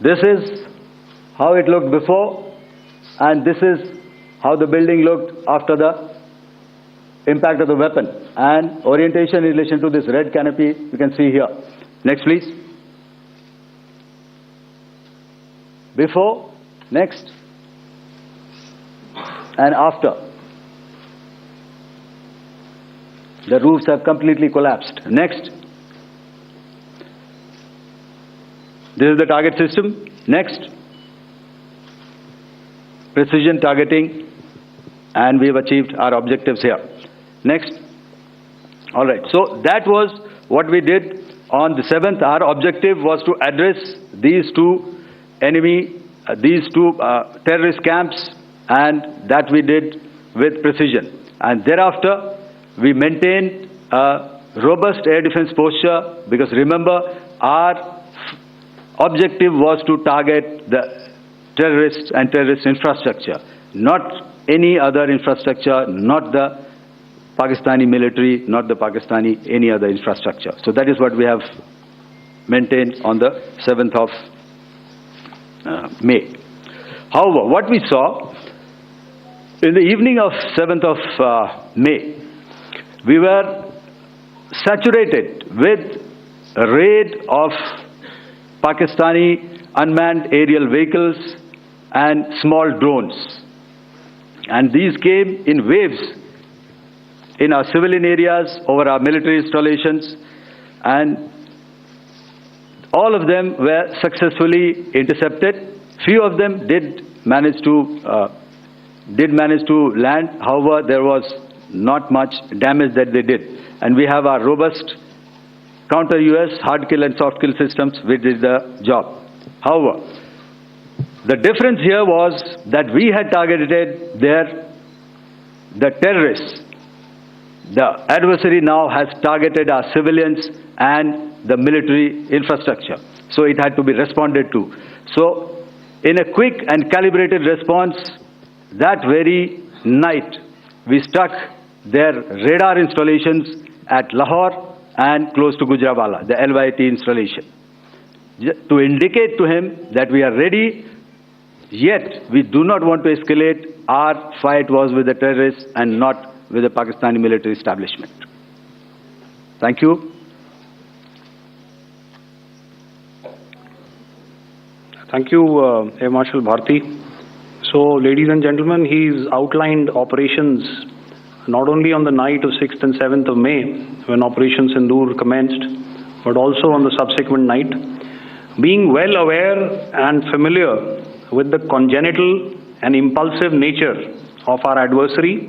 This is how it looked before, and this is how the building looked after the impact of the weapon. And orientation in relation to this red canopy, you can see here. Next, please. Before, next, and after. The roofs have completely collapsed. Next. This is the target system. Next. Precision targeting, and we have achieved our objectives here. Next. All right. So that was what we did on the 7th. Our objective was to address these two terrorist camps, and that we did with precision. And thereafter, we maintained a robust air defense posture, because remember, our objective was to target the terrorists and terrorist infrastructure, not any other infrastructure, not the Pakistani military, not the Pakistani any other infrastructure. So that is what we have maintained on the 7th of May. However, what we saw in the evening of 7th of May, we were saturated with a raid of Pakistani unmanned aerial vehicles and small drones. And these came in waves in our civilian areas, over our military installations, and all of them were successfully intercepted. Few of them did manage to land. However, there was not much damage that they did. And we have our robust counter-US hard kill and soft kill systems which did the job. However, the difference here was that we had targeted the terrorists. The adversary now has targeted our civilians and the military infrastructure. So it had to be responded to. So in a quick and calibrated response, that very night, we struck their radar installations at Lahore and close to Gujranwala, the LYT installation, to indicate to him that we are ready, yet we do not want to escalate. Our fight was with the terrorists and not with the Pakistani military establishment. Thank you. Thank you, Air Marshal Bharti. So, ladies and gentlemen, he's outlined operations not only on the night of 6th and 7th of May, when Operation Sindoor commenced, but also on the subsequent night. being well aware and familiar with the congenital and impulsive nature of our adversary,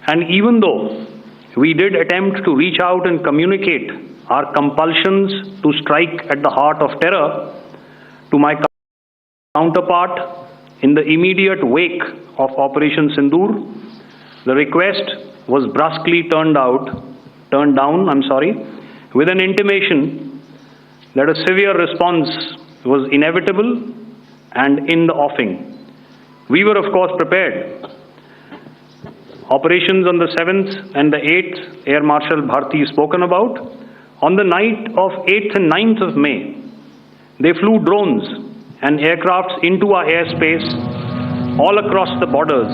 and even though we did attempt to reach out and communicate our compulsions to strike at the heart of terror to my counterpart in the immediate wake of Operation Sindoor, the request was brusquely turned down, with an intimation that a severe response was inevitable and in the offing. We were, of course, prepared. Operations on the 7th and the 8th, Air Marshal Bharti spoken about. On the night of 8th and 9th of May, they flew drones and aircrafts into our airspace all across the borders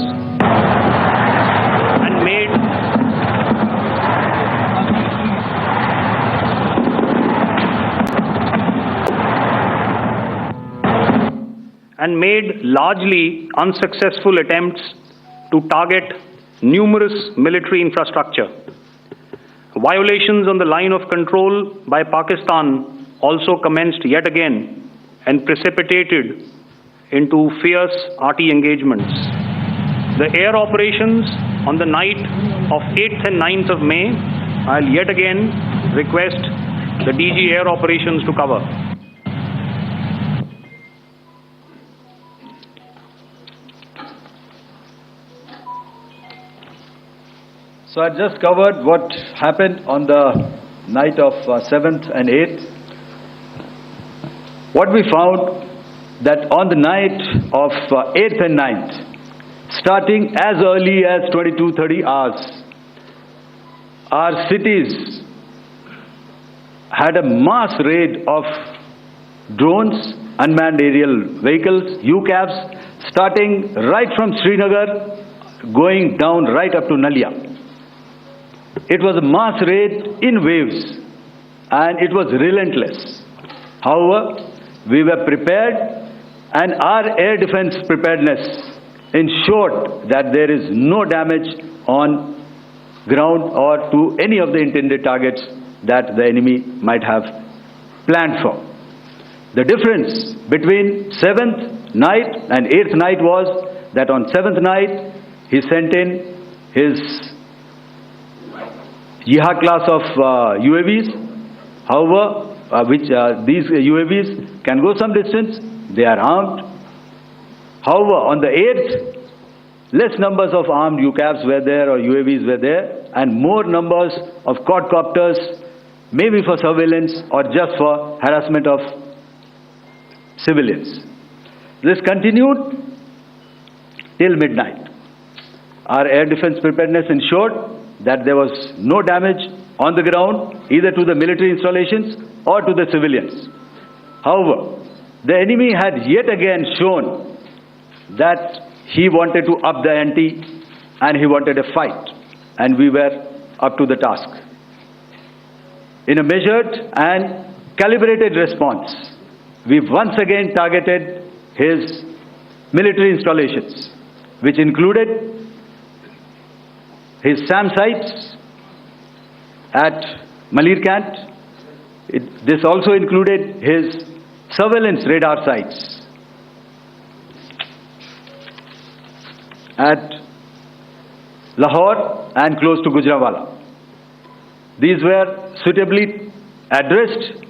and made largely unsuccessful attempts to target numerous military infrastructure. Violations on the line of control by Pakistan also commenced yet again and precipitated into fierce arty engagements. The air operations on the night of 8th and 9th of May, I'll yet again request the DG Air Operations to cover. So I just covered what happened on the night of 7th and 8th. What we found that on the night of 8th and 9th, starting as early as 22:30 hours, our cities had a mass raid of drones, unmanned aerial vehicles, UCAVs, starting right from Srinagar, going down right up to Nalia. It was a mass raid in waves, and it was relentless. However, we were prepared, and our air defense preparedness ensured that there is no damage on ground or to any of the intended targets that the enemy might have planned for. The difference between 7th night and 8th night was that on 7th night, he sent in his Yeha class of UAVs. However, these UAVs can go some distance, they are armed. However, on the 8th, less numbers of armed UCAVs were there or UAVs were there, and more numbers of quadcopters, maybe for surveillance or just for harassment of civilians. This continued till midnight. Our air defense preparedness ensured that there was no damage on the ground, either to the military installations or to the civilians. However, the enemy had yet again shown that he wanted to up the ante and he wanted a fight, and we were up to the task. In a measured and calibrated response, we once again targeted his military installations, which included his SAM sites at Malirkant. This also included his surveillance radar sites at Lahore and close to Gujranwala. These were suitably addressed,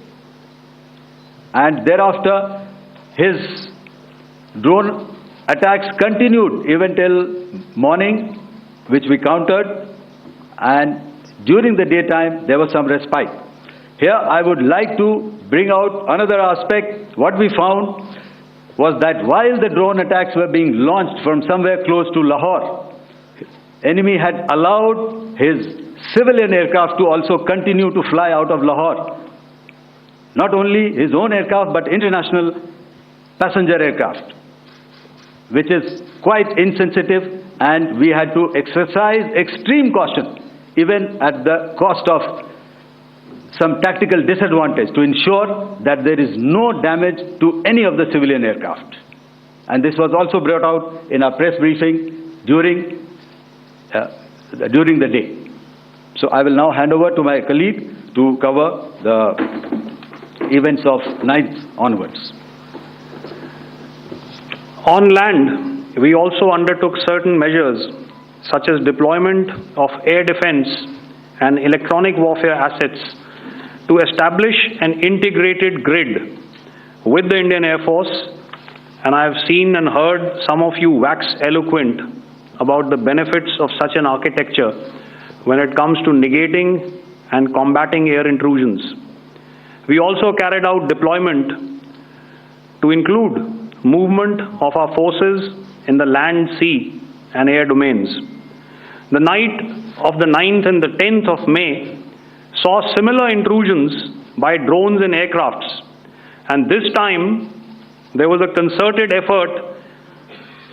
and thereafter his drone attacks continued even till morning, which we countered, and during the daytime there was some respite. Here I would like to bring out another aspect. What we found was that while the drone attacks were being launched from somewhere close to Lahore, enemy had allowed his civilian aircraft to also continue to fly out of Lahore. Not only his own aircraft, but international passenger aircraft, which is quite insensitive, and we had to exercise extreme caution, even at the cost of some tactical disadvantage, to ensure that there is no damage to any of the civilian aircraft. And this was also brought out in our press briefing during the day. So I will now hand over to my colleague to cover the events of 9th onwards. On land, we also undertook certain measures such as deployment of air defense and electronic warfare assets to establish an integrated grid with the Indian Air Force, and I have seen and heard some of you wax eloquent about the benefits of such an architecture when it comes to negating and combating air intrusions. We also carried out deployment to include movement of our forces in the land, sea, and air domains. The night of the 9th and the 10th of May saw similar intrusions by drones and aircrafts, and this time there was a concerted effort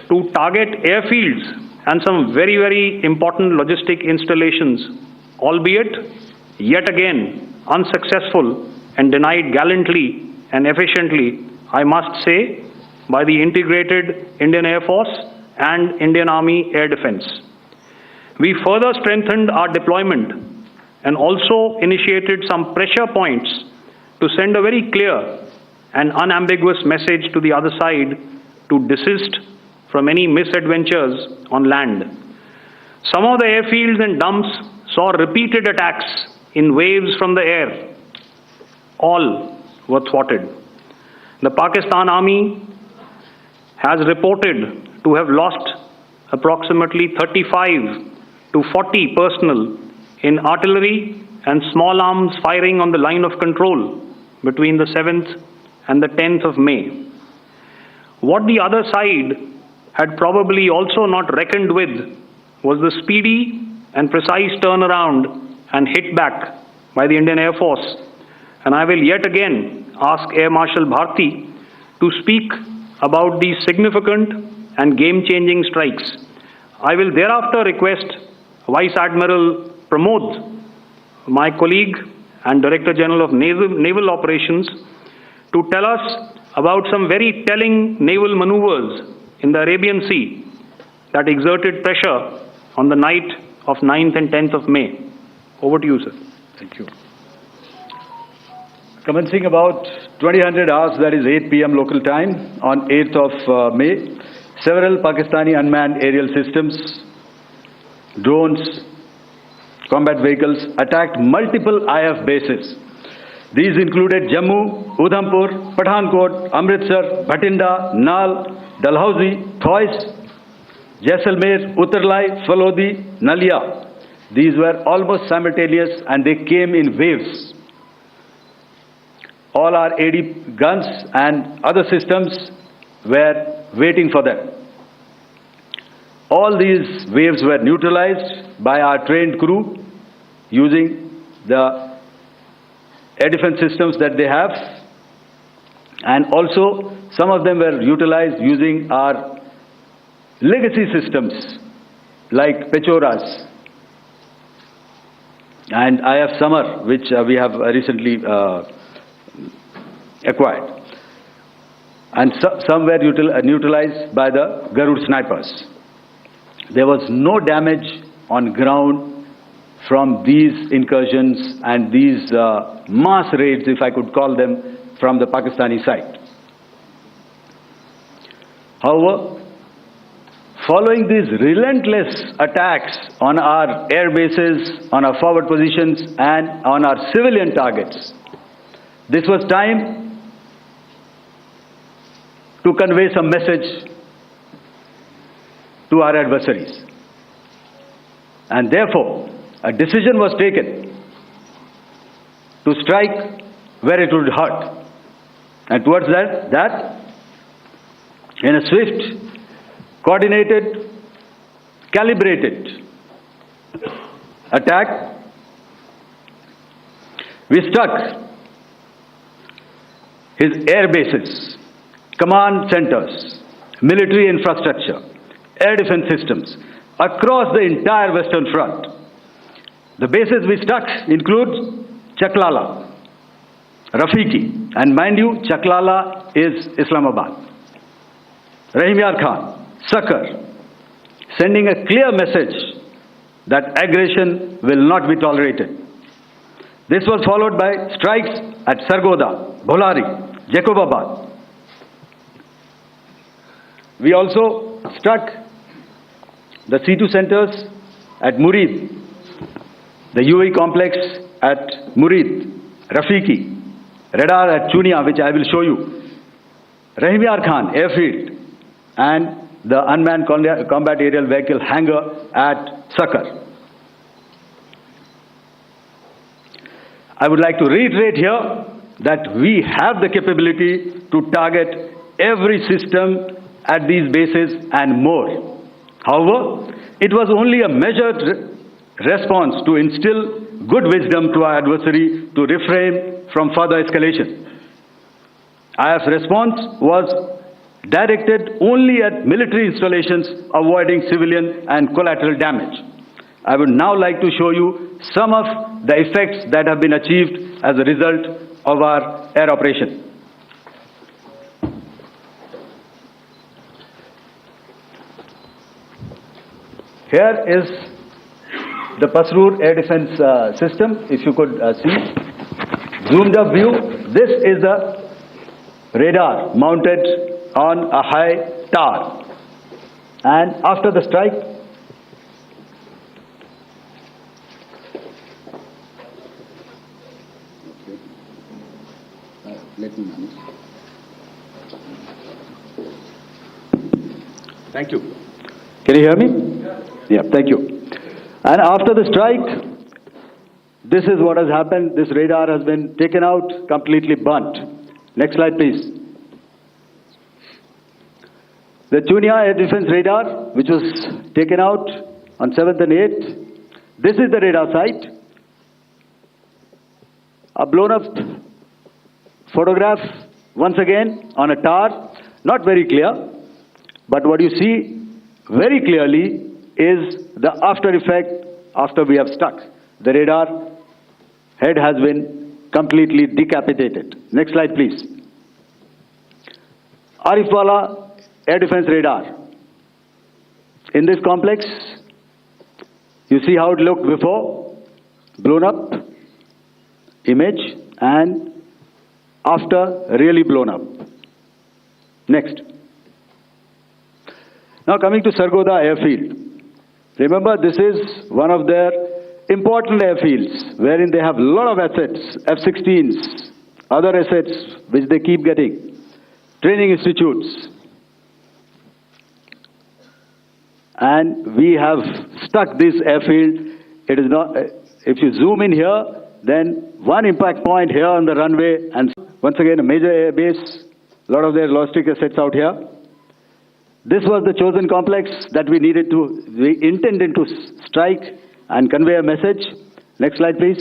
to target airfields and some very, very important logistic installations, albeit yet again unsuccessful and denied gallantly and efficiently, I must say, by the integrated Indian Air Force and Indian Army Air Defense. We further strengthened our deployment and also initiated some pressure points to send a very clear and unambiguous message to the other side to desist from any misadventures on land. Some of the airfields and dumps saw repeated attacks in waves from the air. All were thwarted. The Pakistan Army has reported to have lost approximately 35 to 40 personnel in artillery and small arms firing on the line of control between the 7th and the 10th of May. What the other side had probably also not reckoned with was the speedy and precise turnaround and hit back by the Indian Air Force. And I will yet again ask Air Marshal Bharti to speak about these significant and game-changing strikes. I will thereafter request Vice Admiral Pramod, my colleague and Director General of Naval Operations, to tell us about some very telling naval maneuvers in the Arabian Sea that exerted pressure on the night of 9th and 10th of May. Over to you, sir. Thank you. Commencing about 2000 hours, that is 8 p.m. local time, on 8th of May, several Pakistani unmanned aerial systems, drones, combat vehicles attacked multiple IF bases. These included Jammu, Udhampur, Pathankot, Amritsar, Bhatinda, Nal, Dalhousie, Thois, Jaisalmer, Uttarlai, Falodi, Nalia. These were almost simultaneous and they came in waves. All our AD guns and other systems were waiting for them. All these waves were neutralized by our trained crew using the air defense systems that they have, and also some of them were utilized using our legacy systems like Pechoras and IF Summer, which we have recently acquired. And some were neutralized by the Garud snipers. There was no damage on ground from these incursions and these mass raids, if I could call them, from the Pakistani side. However, following these relentless attacks on our air bases, on our forward positions, and on our civilian targets, this was time to convey some message to our adversaries. And therefore, a decision was taken to strike where it would hurt. And towards that, in a swift, coordinated, calibrated attack, we struck his air bases, command centers, military infrastructure, air defense systems across the entire Western Front. The bases we struck include Chaklala, Rafiki, and mind you, Chaklala is Islamabad. Rahim Yar Khan, Sakar, sending a clear message that aggression will not be tolerated. This was followed by strikes at Sargodha, Bholari, Jacobabad. We also struck the C2 centers at Murid, the UAE complex at Murid, Rafiki, radar at Chunia, which I will show you, Rahimyar Khan airfield, and the unmanned combat aerial vehicle hangar at Sakar. I would like to reiterate here that we have the capability to target every system at these bases and more. However, it was only a measured response to instill good wisdom to our adversary to refrain from further escalation. IF's response was directed only at military installations, avoiding civilian and collateral damage. I would now like to show you some of the effects that have been achieved as a result of our air operation. Here is the Pasrur air defense system, if you could see. Zoomed up view, this is the radar mounted on a high tower. And after the strike, let me manage. Thank you. Can you hear me? Yeah, thank you. And after the strike, this is what has happened. This radar has been taken out, completely burnt. Next slide, please. The Chunia air defense radar, which was taken out on 7th and 8th. This is the radar site. A blown up photograph, once again, on a tower. Not very clear, but what you see very clearly is the after effect after we have struck. The radar head has been completely decapitated. Next slide, please. Arifwala air defense radar. In this complex, you see how it looked before, blown up image, and after really blown up. Next. Now coming to Sargodha airfield. Remember, this is one of their important airfields wherein they have a lot of assets, F-16s, other assets which they keep getting, training institutes. And we have stuck this airfield. It is not, if you zoom in here, then one impact point here on the runway, and once again a major air base, a lot of their logistic assets out here. This was the chosen complex that we intended to strike and convey a message. Next slide, please.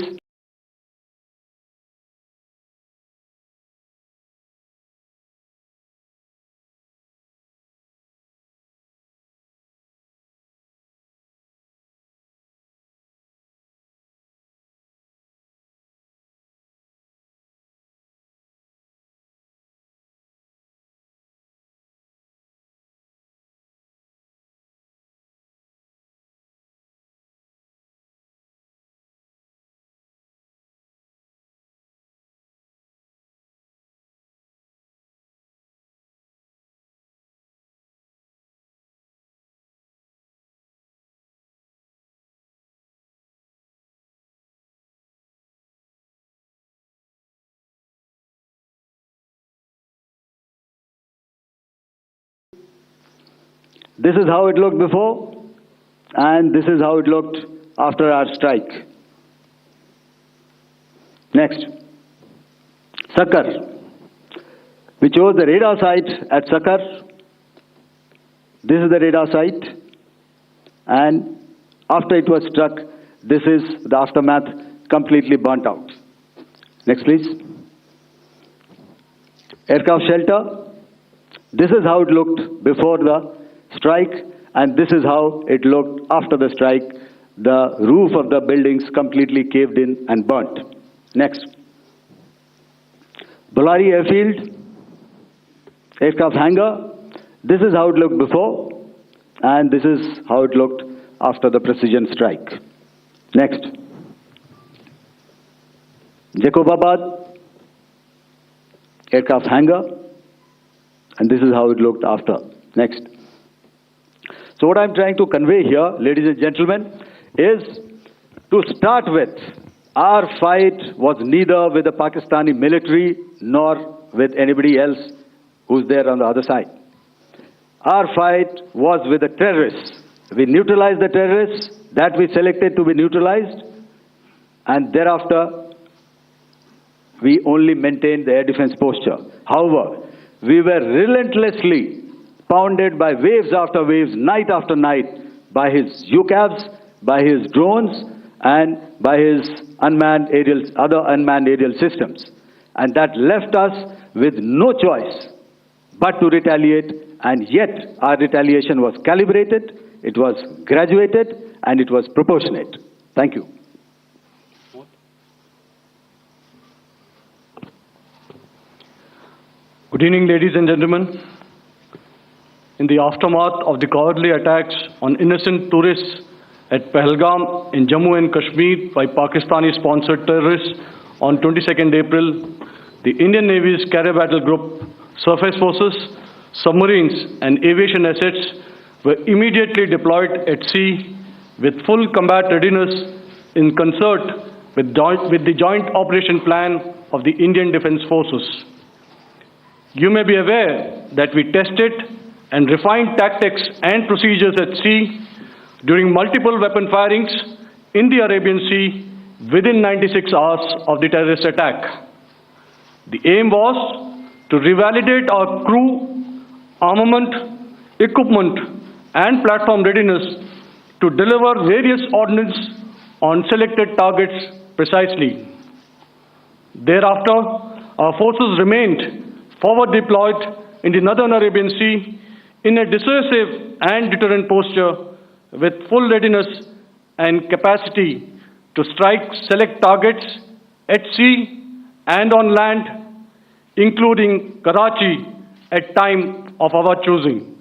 This is how it looked before, and this is how it looked after our strike. Next. Sakar. We chose the radar site at Sakar. This is the radar site, and after it was struck, this is the aftermath, completely burnt out. Next, please. Aircraft shelter. This is how it looked before the strike, and this is how it looked after the strike. The roof of the buildings completely caved in and burnt. Next. Bholari airfield, aircraft hangar. This is how it looked before, and this is how it looked after the precision strike. Next. Jacobabad aircraft hangar, and this is how it looked after. Next. So what I'm trying to convey here, ladies and gentlemen, is to start with, our fight was neither with the Pakistani military nor with anybody else who's there on the other side. Our fight was with the terrorists. We neutralized the terrorists that we selected to be neutralized, and thereafter we only maintained the air defense posture. However, we were relentlessly pounded by waves after waves, night after night, by his UCAVs, by his drones, and by his other unmanned aerial systems. And that left us with no choice but to retaliate, and yet our retaliation was calibrated, it was graduated, and it was proportionate. Thank you. Good evening, ladies and gentlemen. In the aftermath of the cowardly attacks on innocent tourists at Pahalgam in Jammu and Kashmir by Pakistani-sponsored terrorists on 22nd April, the Indian Navy's carrier battle group, surface forces, submarines, and aviation assets were immediately deployed at sea with full combat readiness in concert with the joint operation plan of the Indian Defence Forces. You may be aware that we tested and refined tactics and procedures at sea during multiple weapon firings in the Arabian Sea within 96 hours of the terrorist attack. The aim was to revalidate our crew, armament, equipment, and platform readiness to deliver various ordnance on selected targets precisely. Thereafter, our forces remained forward deployed in the Northern Arabian Sea in a dissuasive and deterrent posture with full readiness and capacity to strike select targets at sea and on land, including Karachi at time of our choosing.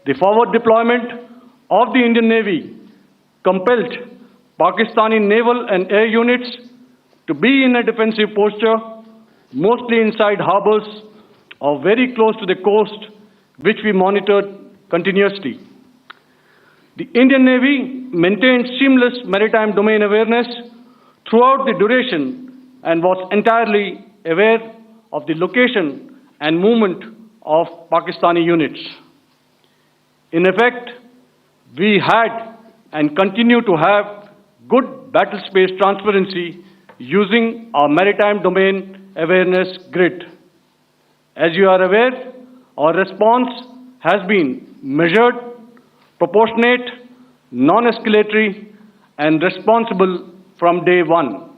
The forward deployment of the Indian Navy compelled Pakistani naval and air units to be in a defensive posture, mostly inside harbors or very close to the coast, which we monitored continuously. The Indian Navy maintained seamless maritime domain awareness throughout the duration and was entirely aware of the location and movement of Pakistani units. In effect, we had and continue to have good battle space transparency using our maritime domain awareness grid. As you are aware, our response has been measured, proportionate, non-escalatory, and responsible from day one.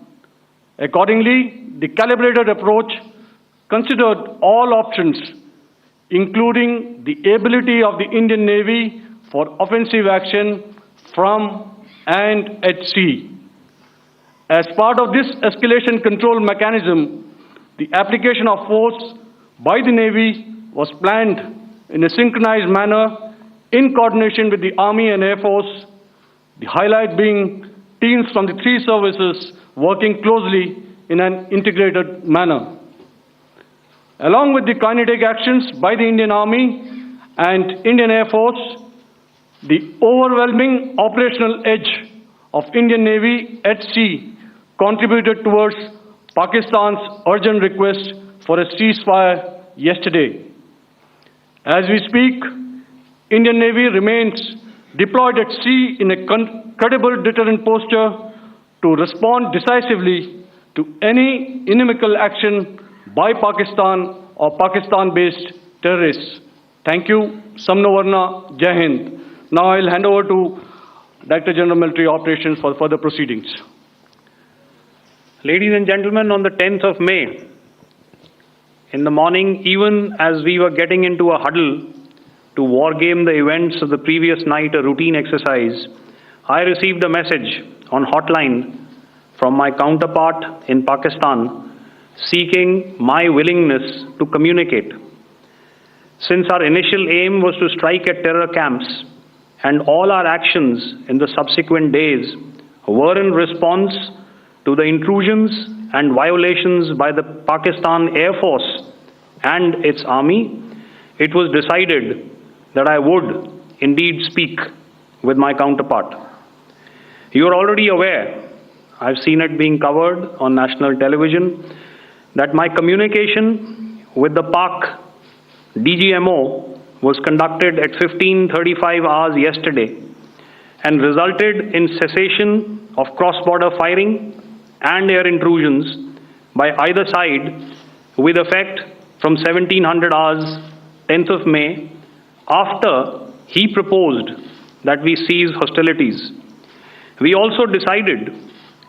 Accordingly, the calibrated approach considered all options, including the ability of the Indian Navy for offensive action from and at sea. As part of this escalation control mechanism, the application of force by the Navy was planned in a synchronized manner in coordination with the Army and Air Force, the highlight being teams from the three services working closely in an integrated manner. Along with the kinetic actions by the Indian Army and Indian Air Force, the overwhelming operational edge of Indian Navy at sea contributed towards Pakistan's urgent request for a ceasefire yesterday. As we speak, Indian Navy remains deployed at sea in a credible deterrent posture to respond decisively to any inimical action by Pakistan or Pakistan-based terrorists. Thank you. Samno Varna, Jai Hind. Now I'll hand over to Director General Military Operations for further proceedings. Ladies and gentlemen, on the 10th of May, in the morning, even as we were getting into a huddle to wargame the events of the previous night, a routine exercise, I received a message on hotline from my counterpart in Pakistan seeking my willingness to communicate. Since our initial aim was to strike at terror camps, and all our actions in the subsequent days were in response to the intrusions and violations by the Pakistan Air Force and its army, it was decided that I would indeed speak with my counterpart. You are already aware, I've seen it being covered on national television, that my communication with the Pak DGMO was conducted at 15:35 hours yesterday and resulted in cessation of cross-border firing and air intrusions by either side with effect from 1700 hours 10th of May, after he proposed that we cease hostilities. We also decided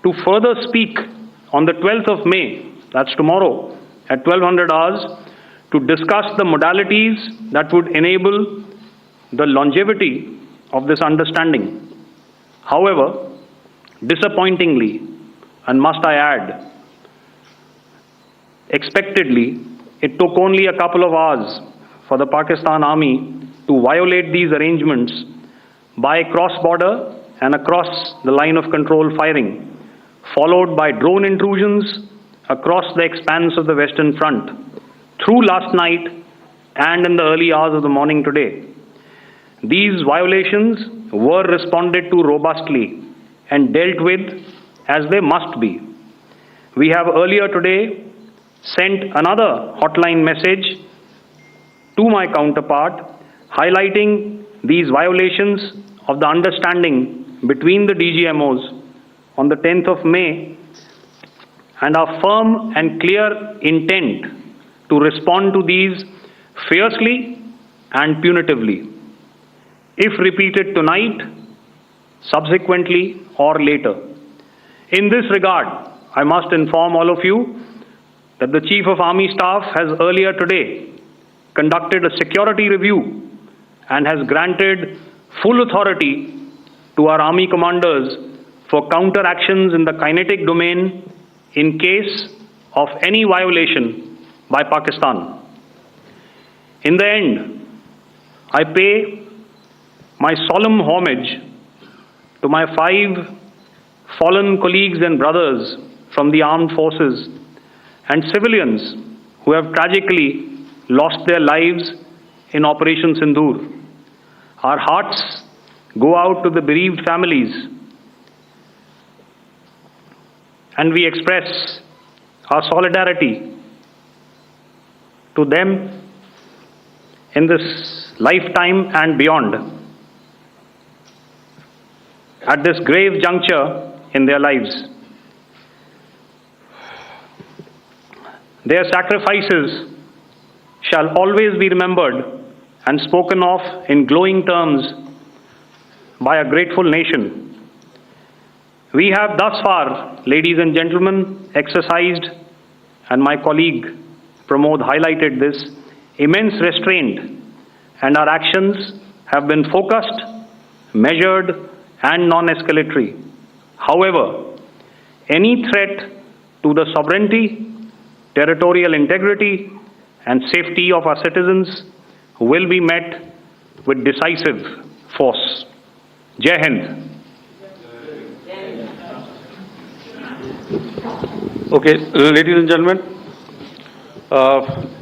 to further speak on the 12th of May, that's tomorrow, at 1200 hours, to discuss the modalities that would enable the longevity of this understanding. However, disappointingly, and must I add, expectedly, it took only a couple of hours for the Pakistan Army to violate these arrangements by cross-border and across the line of control firing, followed by drone intrusions across the expanse of the Western Front through last night and in the early hours of the morning today. These violations were responded to robustly and dealt with as they must be. We have earlier today sent another hotline message to my counterpart highlighting these violations of the understanding between the DGMOs on the 10th of May and our firm and clear intent to respond to these fiercely and punitively, if repeated tonight, subsequently, or later. In this regard, I must inform all of you that the Chief of Army Staff has earlier today conducted a security review and has granted full authority to our Army commanders for counter-actions in the kinetic domain in case of any violation by Pakistan. In the end, I pay my solemn homage to my 5 fallen colleagues and brothers from the armed forces and civilians who have tragically lost their lives in Operation Sindoor. Our hearts go out to the bereaved families, and we express our solidarity to them in this lifetime and beyond, at this grave juncture in their lives. Their sacrifices shall always be remembered and spoken of in glowing terms by a grateful nation. We have thus far, ladies and gentlemen, exercised, and my colleague Pramod highlighted this, immense restraint, and our actions have been focused, measured, and non-escalatory. However, any threat to the sovereignty, territorial integrity, and safety of our citizens will be met with decisive force. Jai Hind. Okay, ladies and gentlemen,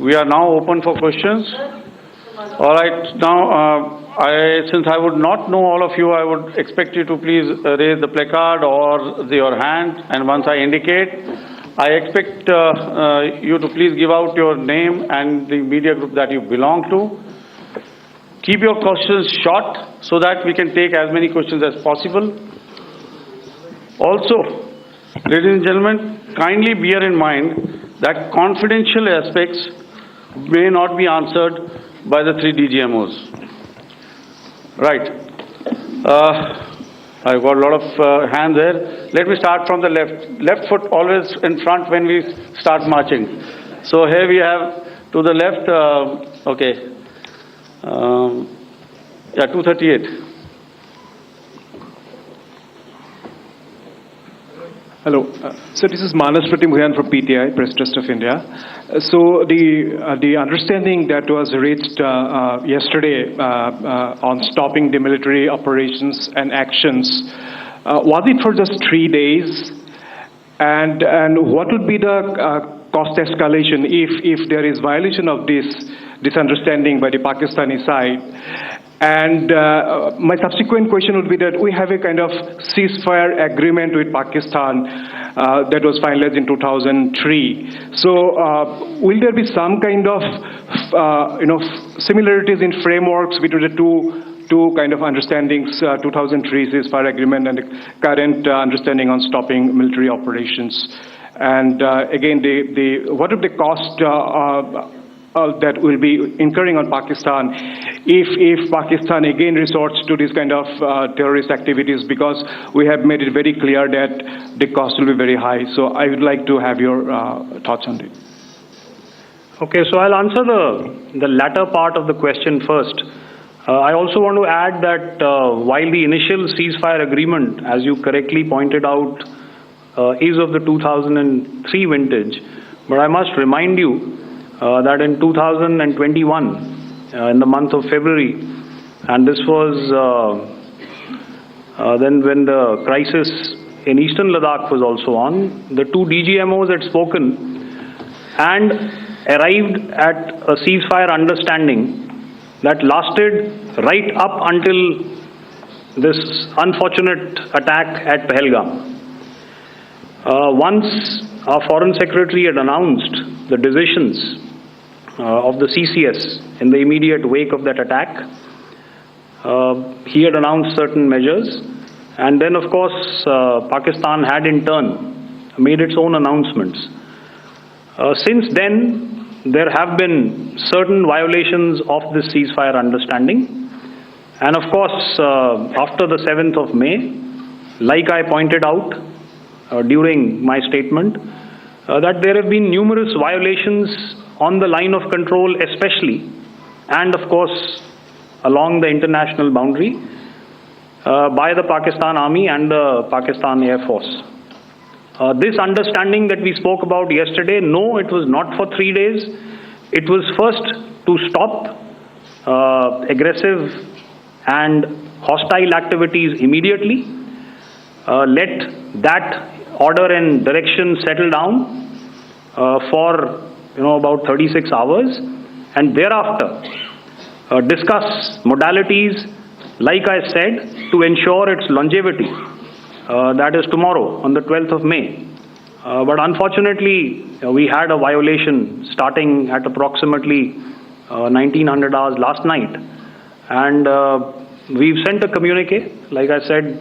we are now open for questions. All right, now, since I would not know all of you, I would expect you to please raise the placard or your hand, and once I indicate, I expect you to please give out your name and the media group that you belong to. Keep your questions short so that we can take as many questions as possible. Also, ladies and gentlemen, kindly bear in mind that confidential aspects may not be answered by the 3 DGMOs. Right. I've got a lot of hands there. Let me start from the left. Left foot always in front when we start marching. So here we have to the left, okay. Yeah, 238. Hello. So this is Manas Pratimudyan from PTI, Press Trust of India. So the understanding that was reached yesterday on stopping the military operations and actions, was it for just 3 days? And what would be the cost escalation if there is violation of this understanding by the Pakistani side? And my subsequent question would be that we have a kind of ceasefire agreement with Pakistan that was finalized in 2003. So will there be some kind of similarities in frameworks between the two kind of understandings, 2003 ceasefire agreement and the current understanding on stopping military operations? And again, what are the cost that will be incurring on Pakistan if Pakistan again resorts to this kind of terrorist activities, because we have made it very clear that the cost will be very high. So I would like to have your thoughts on it. Okay, so I'll answer the latter part of the question first. I also want to add that while the initial ceasefire agreement, as you correctly pointed out, is of the 2003 vintage, but I must remind you that in 2021, in the month of February, and this was then when the crisis in eastern Ladakh was also on, the two DGMOs had spoken and arrived at a ceasefire understanding that lasted right up until this unfortunate attack at Pahalgam. Once our Foreign Secretary had announced the decisions of the CCS in the immediate wake of that attack, he had announced certain measures, and then of course Pakistan had in turn made its own announcements. Since then, there have been certain violations of this ceasefire understanding, and of course after the 7th of May, like I pointed out during my statement, that there have been numerous violations on the line of control especially, and of course along the international boundary by the Pakistan Army and the Pakistan Air Force. This understanding that we spoke about yesterday, no, it was not for 3 days. It was first to stop aggressive and hostile activities immediately, let that order and direction settle down for about 36 hours, and thereafter discuss modalities, like I said, to ensure its longevity. That is tomorrow, on the 12th of May. But unfortunately, we had a violation starting at approximately 1900 hours last night. And we've sent a communique, like I said,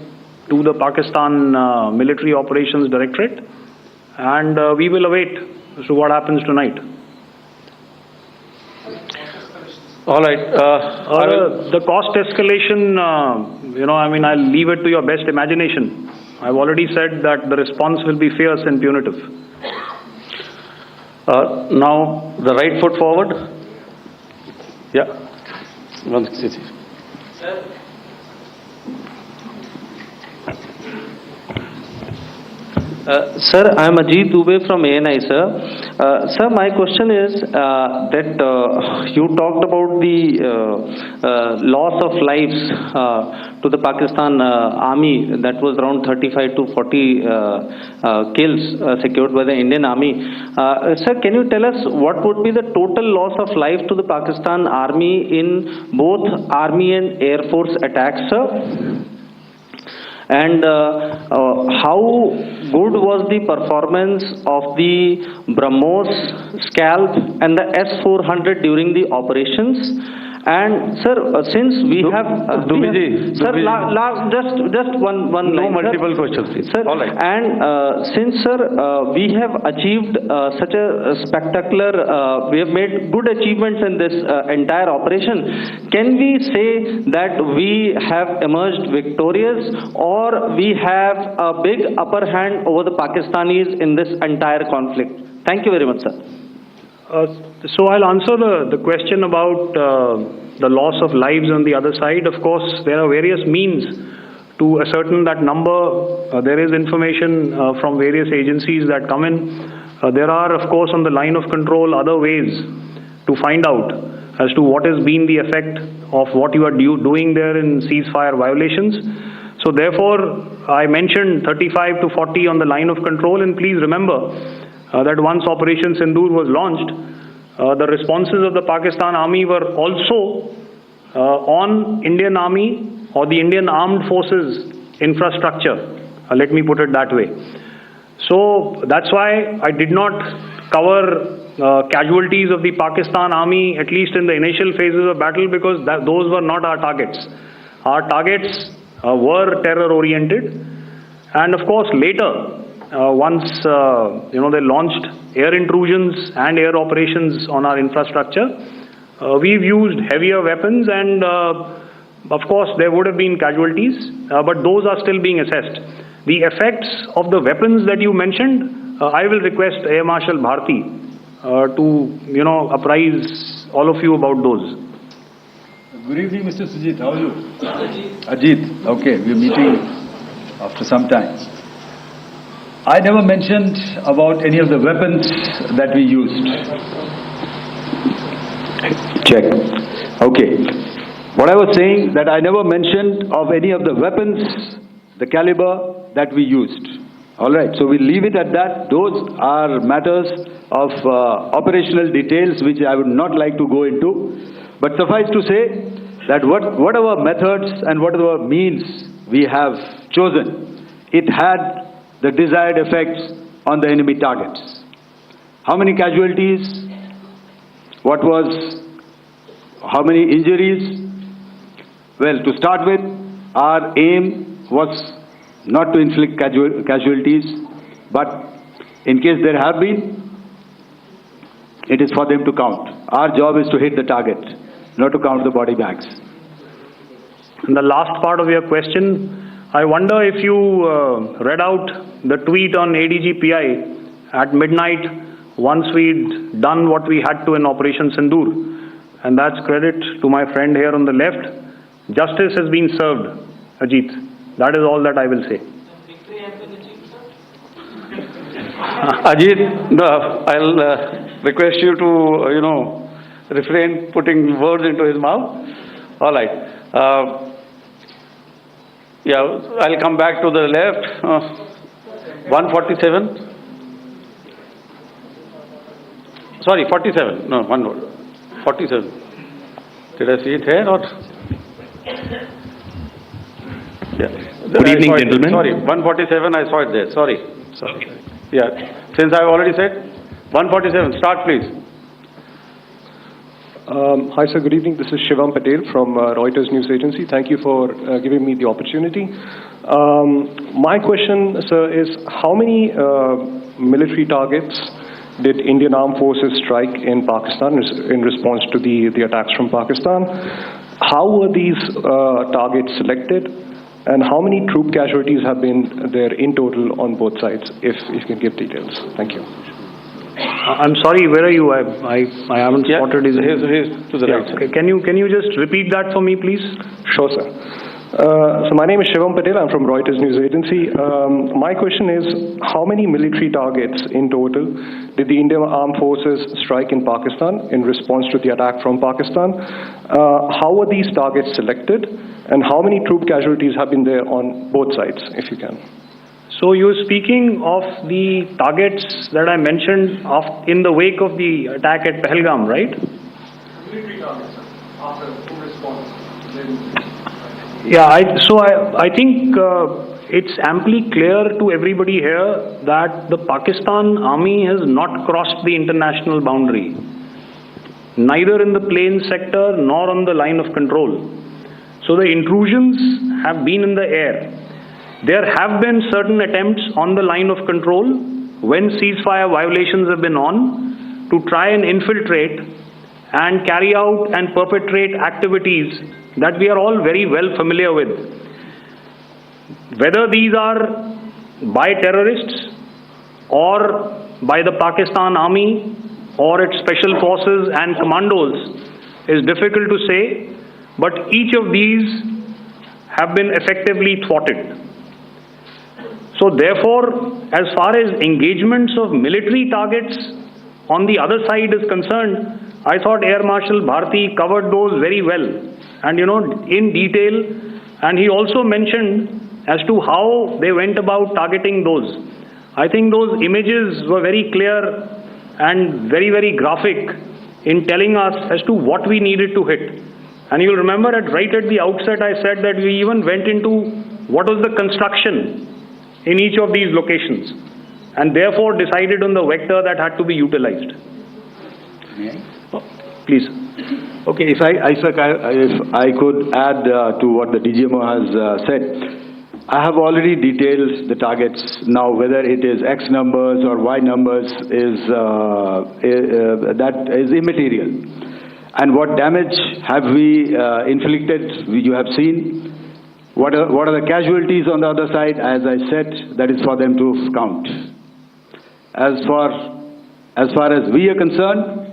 to the Pakistan Military Operations Directorate. And we will await as to what happens tonight. All right. The cost escalation, I'll leave it to your best imagination. I've already said that the response will be fierce and punitive. Now, the right foot forward. Yeah. 160. Sir, I am Ajit Dubey from ANI, sir. Sir, my question is that you talked about the loss of lives to the Pakistan army, that was around 35 to 40 kills secured by the Indian army. Sir, can you tell us what would be the total loss of life to the Pakistan army in both army and air force attacks, sir? And how good was the performance of the Brahmos, Scalp and the S-400 during the operations? And sir, since we have sir, just one line, multiple questions, please. Sir. All right. And since sir, we have achieved such a spectacular, we have made good achievements in this entire operation, can we say that we have emerged victorious, or we have a big upper hand over the Pakistanis in this entire conflict? Thank you very much, sir. So I'll answer the question about the loss of lives on the other side. Of course, there are various means to ascertain that number. There is information from various agencies that come in. There are, of course, on the line of control, other ways to find out as to what has been the effect of what you are doing there in ceasefire violations. So therefore, I mentioned 35 to 40 on the line of control, and please remember that once Operation Sindoor was launched, the responses of the Pakistan Army were also on Indian Army or the Indian Armed Forces infrastructure. Let me put it that way. So that's why I did not cover casualties of the Pakistan Army, at least in the initial phases of battle, because those were not our targets. Our targets were terror-oriented, and of course later, once they launched air intrusions and air operations on our infrastructure, we've used heavier weapons, and of course there would have been casualties, but those are still being assessed. The effects of the weapons that you mentioned, I will request Air Marshal Bharti to apprise all of you about those. Good evening, Mr. Sujit. How are you? Ajit. Okay, we're meeting after some time. I never mentioned about any of the weapons that we used. Check. Okay. What I was saying, that I never mentioned of any of the weapons, the caliber that we used. All right, so we'll leave it at that. Those are matters of operational details which I would not like to go into. But suffice to say that whatever methods and whatever means we have chosen, it had the desired effects on the enemy targets. How many casualties? How many injuries? Well, to start with, our aim was not to inflict casualties, but in case there have been, it is for them to count. Our job is to hit the target, not to count the body bags. And the last part of your question, I wonder if you read out the tweet on ADGPI at midnight once we'd done what we had to in Operation Sindoor. And that's credit to my friend here on the left. Justice has been served, Ajit. That is all that I will say. Ajit, I'll request you to, refrain putting words into his mouth. All right. I'll come back to the left. 147. Sorry, 47. No, 47. Did I see it here or? Yeah. Good evening, gentlemen. Sorry, 147, I saw it there. Sorry. Yeah. Since I've already said, 147, start please. Hi sir, good evening. This is Shivam Patel from Reuters News Agency. Thank you for giving me the opportunity. My question, sir, is how many military targets did Indian Armed Forces strike in Pakistan in response to the attacks from Pakistan? How were these targets selected? And how many troop casualties have been there in total on both sides, if you can give details? Thank you. I'm sorry, where are you? I haven't spotted his... Here's to the right. Okay. Can you just repeat that for me, please? Sure, sir. So my name is Shivam Patel. I'm from Reuters News Agency. My question is, how many military targets in total did the Indian Armed Forces strike in Pakistan in response to the attack from Pakistan? How were these targets selected? And how many troop casualties have been there on both sides, if you can? So you're speaking of the targets that I mentioned in the wake of the attack at Pahalgam, right? Military targets, sir, after full response. Yeah, I think it's amply clear to everybody here that the Pakistan Army has not crossed the international boundary, neither in the plain sector nor on the line of control. So the intrusions have been in the air. There have been certain attempts on the line of control when ceasefire violations have been on to try and infiltrate and carry out and perpetrate activities that we are all very well familiar with. Whether these are by terrorists or by the Pakistan Army or its special forces and commandos is difficult to say, but each of these have been effectively thwarted. So therefore, as far as engagements of military targets on the other side is concerned, I thought Air Marshal Bharti covered those very well and in detail, and he also mentioned as to how they went about targeting those. I think those images were very clear and very, very graphic in telling us as to what we needed to hit. And you'll remember right at the outset I said that we even went into what was the construction in each of these locations and therefore decided on the vector that had to be utilized. Please. Okay, if I could add to what the DGMO has said. I have already detailed the targets. Now, whether it is X numbers or Y numbers that is immaterial. And what damage have we inflicted? You have seen. What are the casualties on the other side? As I said, that is for them to count. As far as we are concerned,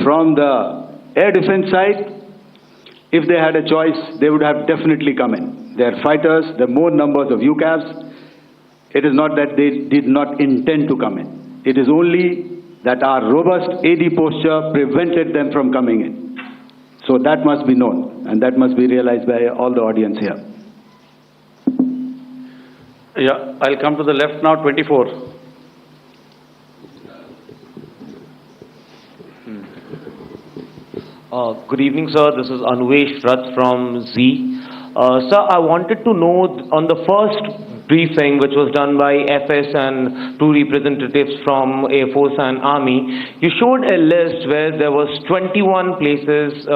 from the air defense side, if they had a choice, they would have definitely come in. They are fighters, there are more numbers of UCAVs. It is not that they did not intend to come in. It is only that our robust AD posture prevented them from coming in. So that must be known, and that must be realized by all the audience here. Yeah, I'll come to the left now, 24. Good evening, sir. This is Anvesh Rath from Z. Sir, I wanted to know on the first briefing, which was done by FS and two representatives from Air Force and Army, you showed a list where there was 21 places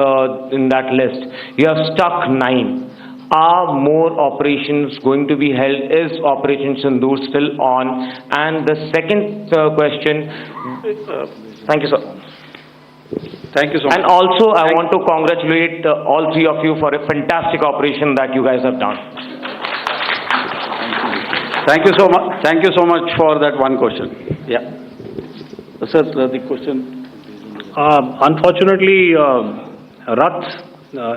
in that list. You have stuck 9. Are more operations going to be held? Is Operation Sindoor still on? And the second question, thank you, sir. Thank you so much. And also, I want to congratulate all three of you for a fantastic operation that you guys have done. Thank you so much. Thank you so much for that one question. Yeah. Sir, the question. Unfortunately, Rath,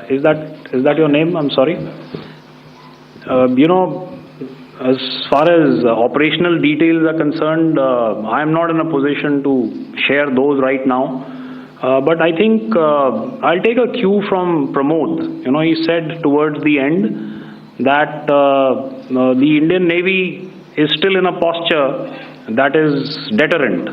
is that your name? I'm sorry. As far as operational details are concerned, I am not in a position to share those right now. But I think I'll take a cue from Pramod. He said towards the end that the Indian Navy is still in a posture that is deterrent.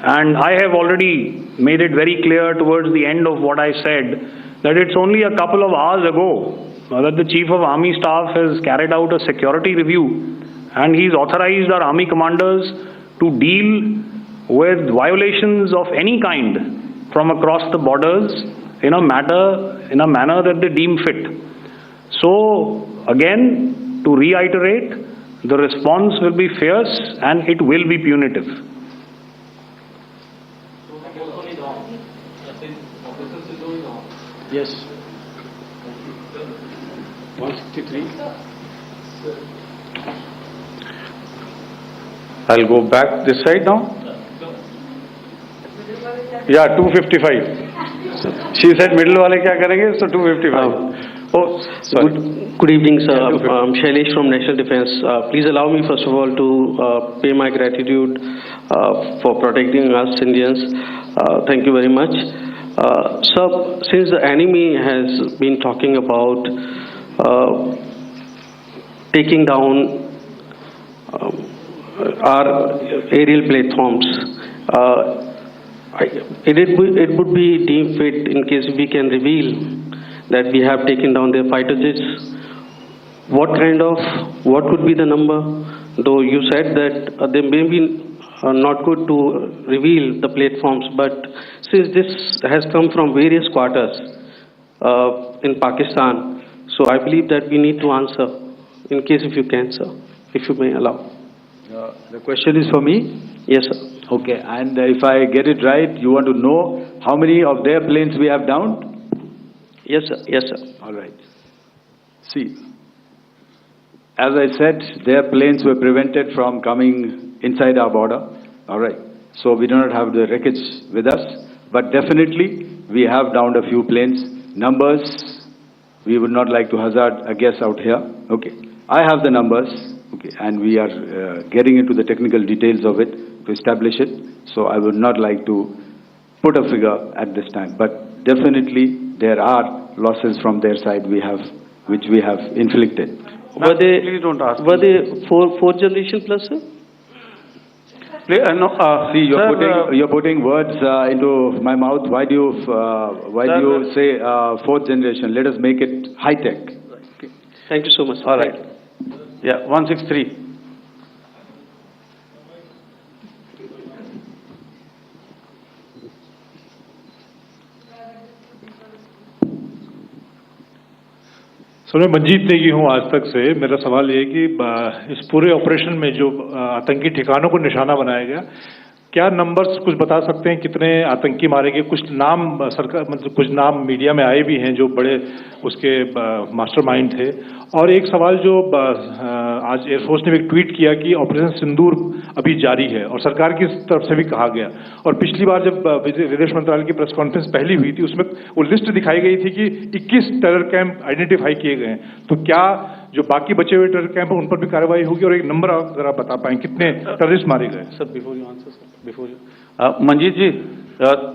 And I have already made it very clear towards the end of what I said that it's only a couple of hours ago that the Chief of Army Staff has carried out a security review and he's authorized our Army commanders to deal with violations of any kind from across the borders in a manner that they deem fit. So again, to reiterate, the response will be fierce and it will be punitive. Yes. 163. I'll go back this side now. Yeah, 255. She said middle wale kya karenge, so 255. Oh, sorry. Good evening, sir. I'm Shailesh from National Defense. Please allow me, first of all, to pay my gratitude for protecting us Indians. Thank you very much. Sir, since the enemy has been talking about taking down our aerial platforms, it would be deemed fit in case we can reveal that we have taken down their fighter jets. What could be the number? Though you said that they may be not good to reveal the platforms, but since this has come from various quarters in Pakistan, so I believe that we need to answer, in case if you can, sir, if you may allow. The question is for me? Yes, sir. Okay, and if I get it right, you want to know how many of their planes we have downed? Yes, sir. Yes, sir. All right. See, as I said, their planes were prevented from coming inside our border. All right. So we do not have the wreckage with us, but definitely we have downed a few planes. Numbers, we would not like to hazard a guess out here. Okay. I have the numbers. Okay, and we are getting into the technical details of it to establish it. So I would not like to put a figure at this time, but definitely there are losses from their side which we have inflicted. Please don't ask. Were they fourth generation plus, sir? See, you're putting words into my mouth. Why do you say fourth generation? Let us make it high tech. Okay. Thank you so much, sir. All right. Yeah, 163. Sir, मैं मंजीत नेगी हूँ आज तक से। मेरा सवाल ये है कि इस पूरे ऑपरेशन में जो आतंकी ठिकानों को निशाना बनाया गया, क्या नंबर्स कुछ बता सकते हैं कितने आतंकी मारे गए? कुछ नाम सरकार मतलब कुछ नाम मीडिया में आए भी हैं जो बड़े उसके मास्टरमाइंड थे। और एक सवाल जो आज एयरफोर्स ने भी ट्वीट किया कि ऑपरेशन सिंदूर अभी जारी है और सरकार की तरफ से भी कहा गया। और पिछली बार जब विदेश मंत्रालय की प्रेस कॉन्फ्रेंस पहली हुई थी उसमें वो लिस्ट दिखाई गई थी कि 21 टेरर कैंप आइडेंटिफाई किए गए हैं। तो क्या जो बाकी बचे हुए टेरर कैंप उन पर भी कार्रवाई होगी? और एक नंबर जरा बता पाएं कितने टेररिस्ट मारे गए? Sir, before you answer, sir, before you. Manjeet ji,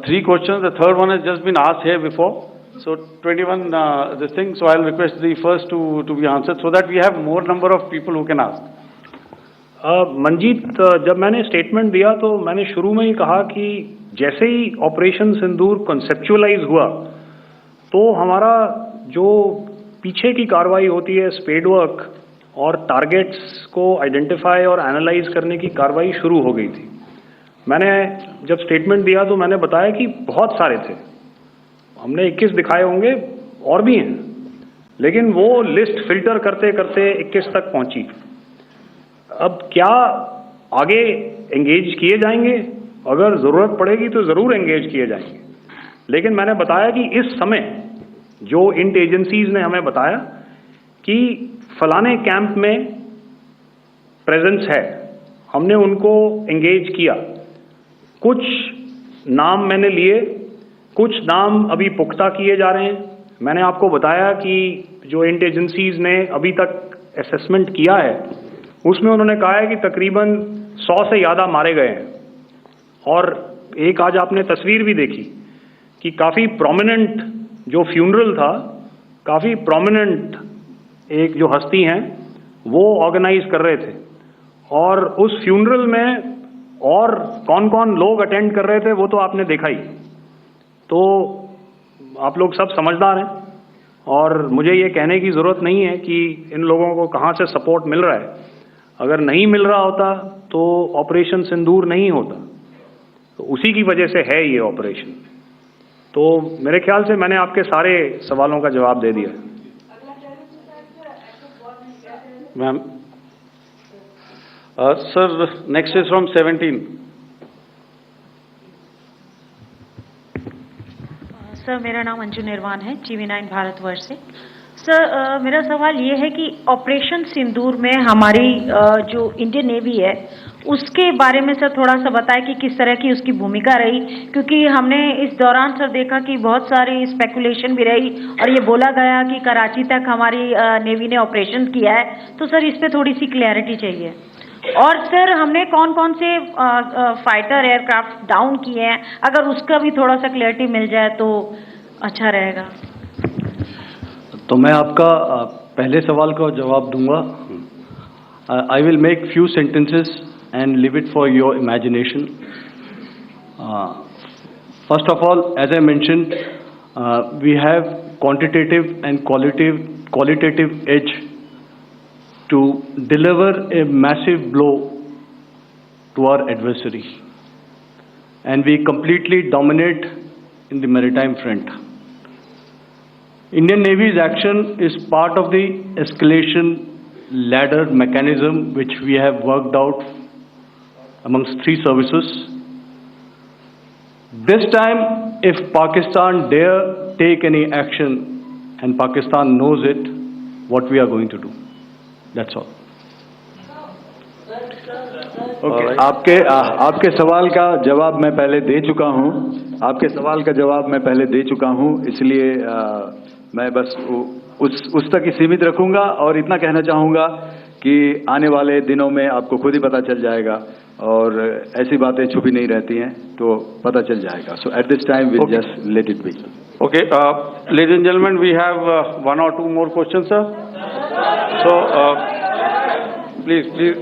3 questions. The third one has just been asked here before. So 21 this thing. So I'll request the first to be answered so that we have more number of people who can ask. Manjeet, जब मैंने statement दिया तो मैंने शुरू में ही कहा कि जैसे ही ऑपरेशन सिंदूर कॉन्सेप्चुअलाइज हुआ तो हमारा जो पीछे की कार्रवाई होती है स्पेड वर्क और टारगेट्स को आइडेंटिफाई और एनालाइज करने की कार्रवाई शुरू हो गई थी। मैंने जब स्टेटमेंट दिया तो मैंने बताया कि बहुत सारे थे, हमने 21 दिखाए होंगे और भी हैं, लेकिन वो लिस्ट फिल्टर करते करते 21 तक पहुंची। अब क्या आगे एंगेज किए जाएंगे? अगर ज़रूरत पड़ेगी तो ज़रूर एंगेज किए जाएंगे, लेकिन मैंने बताया कि इस समय जो इंट एजेंसीज ने हमें बताया कि फलाने कैंप में प्रेजेंस है, हमने उनको एंगेज किया। कुछ नाम मैंने लिए, कुछ नाम अभी पुख्ता किए जा रहे हैं। मैंने आपको बताया कि जो इंट एजेंसीज ने अभी तक असेसमेंट किया है उसमें उन्होंने कहा है कि तकरीबन 100 से ज़्यादा मारे गए हैं। और एक आज आपने तस्वीर भी देखी कि काफ़ी प्रोमिनेंट जो फ्यूनरल था, काफ़ी प्रोमिनेंट एक जो हस्ती हैं वो ऑर्गेनाइज कर रहे थे और उस फ्यूनरल में और कौन कौन लोग अटेंड कर रहे थे वो तो आपने देखा ही। तो आप लोग सब समझदार हैं और मुझे ये कहने की ज़रूरत नहीं है कि इन लोगों को कहाँ से सपोर्ट मिल रहा है। अगर नहीं मिल रहा होता तो ऑपरेशन सिंदूर नहीं होता, तो उसी की वजह से है ये ऑपरेशन। तो मेरे ख्याल से मैंने आपके सारे सवालों का जवाब दे दिया। Ma'am, sir, next is from 17। Sir, मेरा नाम अंजू निर्वाण है, TV9 भारतवर्ष से। सर, मेरा सवाल ये है कि ऑपरेशन सिंदूर में हमारी जो इंडियन नेवी है उसके बारे में सर थोड़ा सा बताएं कि किस तरह की उसकी भूमिका रही, क्योंकि हमने इस दौरान सर देखा कि बहुत सारी स्पेकुलेशन भी रही और ये बोला गया कि कराची तक हमारी नेवी ने ऑपरेशन किया है। तो सर इस पे थोड़ी सी क्लैरिटी चाहिए। और सर हमने कौन कौन से फाइटर एयरक्राफ्ट डाउन किए हैं, अगर उसका भी थोड़ा सा क्लैरिटी मिल जाए तो अच्छा रहेगा। तो मैं आपका पहले सवाल का जवाब दूंगा। I will make few sentences and leave it for your imagination. First of all, as I mentioned, we have quantitative and qualitative edge to deliver a massive blow to our adversary, and we completely dominate in the maritime front. Indian Navy's action is part of the escalation ladder mechanism which we have worked out amongst 3 services. This time, if Pakistan dare take any action, and Pakistan knows it, what we are going to do. That's all. Okay. आपके सवाल का जवाब मैं पहले दे चुका हूँ। आपके सवाल का जवाब मैं पहले दे चुका हूँ, इसलिए मैं बस उस तक ही सीमित रखूंगा और इतना कहना चाहूँगा कि आने वाले दिनों में आपको खुद ही पता चल जाएगा और ऐसी बातें छुपी नहीं रहती हैं, तो पता चल जाएगा। So at this time we'll just let it be. Okay, ladies and gentlemen, we have 1 or 2 more questions, sir. Please, they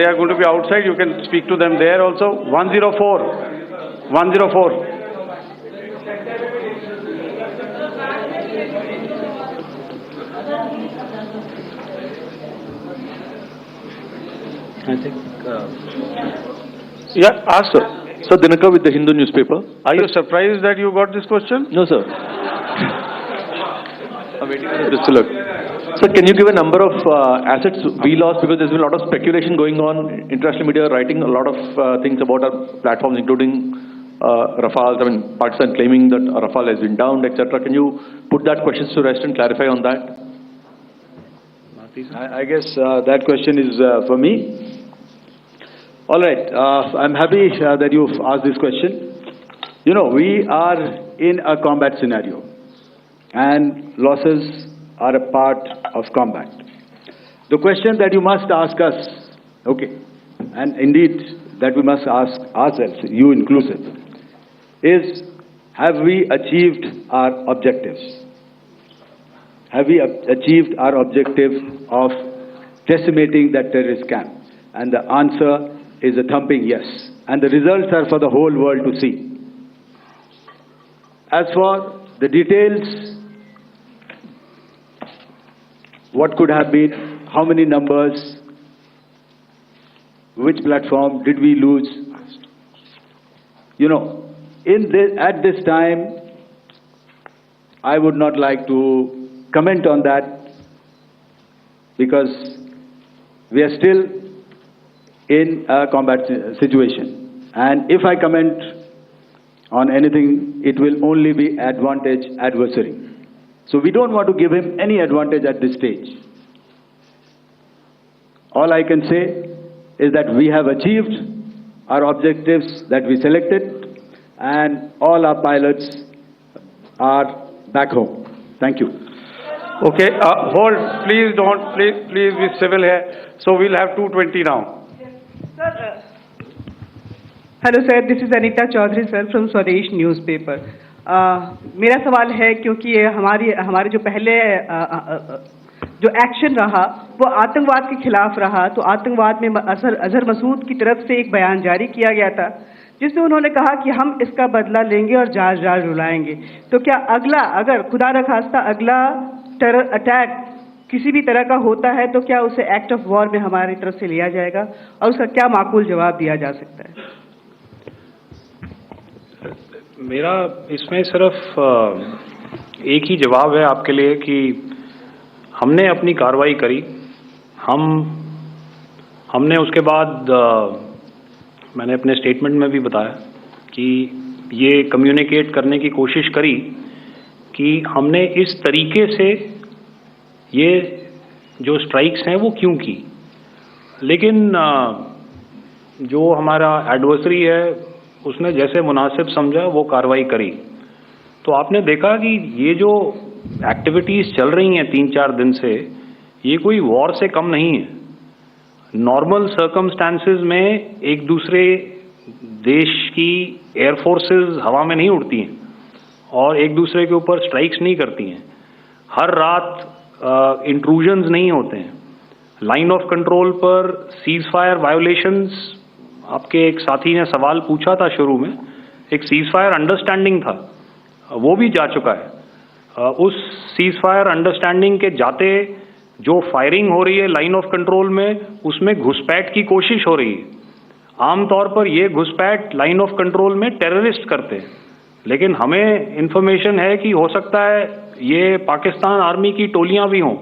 are going to be outside. You can speak to them there also. 104. 104. I think. Yeah, ask sir. Sir, Dinakar with the Hindu newspaper. Are you surprised that you got this question? No, sir. I'm waiting for this to look. Sir, can you give a number of assets we lost, because there's been a lot of speculation going on. International media writing a lot of things about our platforms, including Rafale. I mean, Pakistan claiming that Rafale has been downed, etc. Can you put that question to rest and clarify on that? I guess that question is for me. All right, I'm happy that you've asked this question. You know, we are in a combat scenario, and losses are a part of combat. The question that you must ask us, okay, and indeed that we must ask ourselves, you inclusive, is, have we achieved our objectives? Have we achieved our objective of decimating that terrorist camp? And the answer is a thumping yes. And the results are for the whole world to see. As for the details, what could have been, how many numbers, which platform did we lose? You know, at this time, I would not like to comment on that, because we are still in a combat situation. And if I comment on anything, it will only be advantage adversary. So we don't want to give him any advantage at this stage. All I can say is that we have achieved our objectives that we selected, and all our pilots are back home. Thank you. Okay, hold. Please don't. Please be civil here. So we'll have 220 now. Sir, hello sir, this is Anita Chaudhary sir from Swadesh newspaper. मेरा सवाल है, क्योंकि ये हमारे जो पहले जो action रहा वो आतंकवाद के खिलाफ रहा, तो आतंकवाद में अजहर मसूद की तरफ से एक बयान जारी किया गया था जिसमें उन्होंने कहा कि हम इसका बदला लेंगे और जहाज रुलाएंगे। तो क्या अगला, अगर खुदा न खास्ता अगला टेरर अटैक किसी भी तरह का होता है, तो क्या उसे एक्ट ऑफ वॉर में हमारी तरफ से लिया जाएगा और उसका क्या माकूल जवाब दिया जा सकता है? मेरा इसमें सिर्फ एक ही जवाब है आपके लिए कि हमने अपनी कार्रवाई करी। हमने उसके बाद मैंने अपने स्टेटमेंट में भी बताया कि ये कम्युनिकेट करने की कोशिश करी कि हमने इस तरीके से ये जो स्ट्राइक्स हैं वो क्यों की। लेकिन जो हमारा एडवर्सरी है उसने जैसे मुनासिब समझा वो कार्रवाई करी। तो आपने देखा कि ये जो एक्टिविटीज़ चल रही हैं 3-4 दिन से, ये कोई वॉर से कम नहीं है। नॉर्मल सर्कमस्टांसेस में एक दूसरे देश की एयरफोर्सेस हवा में नहीं उड़ती हैं और एक दूसरे के ऊपर स्ट्राइक्स नहीं करती हैं। हर रात इंट्रूजन्स नहीं होते हैं। लाइन ऑफ कंट्रोल पर सीज फायर वायोलेशंस, आपके एक साथी ने सवाल पूछा था शुरू में, एक सीज फायर अंडरस्टैंडिंग था, वो भी जा चुका है। उस सीज फायर अंडरस्टैंडिंग के जाते जो फायरिंग हो रही है लाइन ऑफ कंट्रोल में, उसमें घुसपैठ की कोशिश हो रही है। आमतौर पर ये घुसपैठ लाइन ऑफ कंट्रोल में टेररिस्ट करते हैं, लेकिन हमें इंफॉर्मेशन है कि हो सकता है ये पाकिस्तान आर्मी की टोलियां भी हों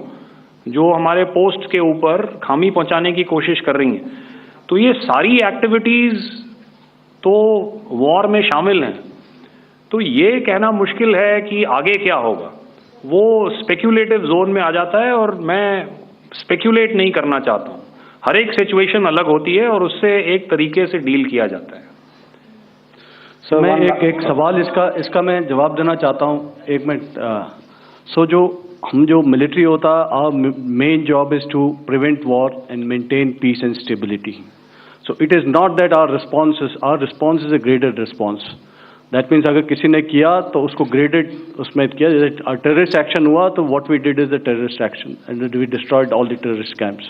जो हमारे पोस्ट के ऊपर खामी पहुंचाने की कोशिश कर रही हैं। तो ये सारी एक्टिविटीज़ तो वॉर में शामिल हैं। तो ये कहना मुश्किल है कि आगे क्या होगा, वो स्पेक्यूलेटिव जोन में आ जाता है और मैं स्पेक्यूलेट नहीं करना चाहता हूँ। हर एक सिचुएशन अलग होती है और उससे एक तरीके से डील किया जाता है। सर मैं एक सवाल इसका मैं जवाब देना चाहता हूँ, 1 मिनट। जो मिलिट्री होता है, our main job is to prevent war and maintain peace and stability. So it is not that our response is a graded response. That means अगर किसी ने किया तो उसको ग्रेडेड उसमें किया, जैसे टेररिस्ट एक्शन हुआ तो what we did is the terrorist action and we destroyed all the terrorist camps.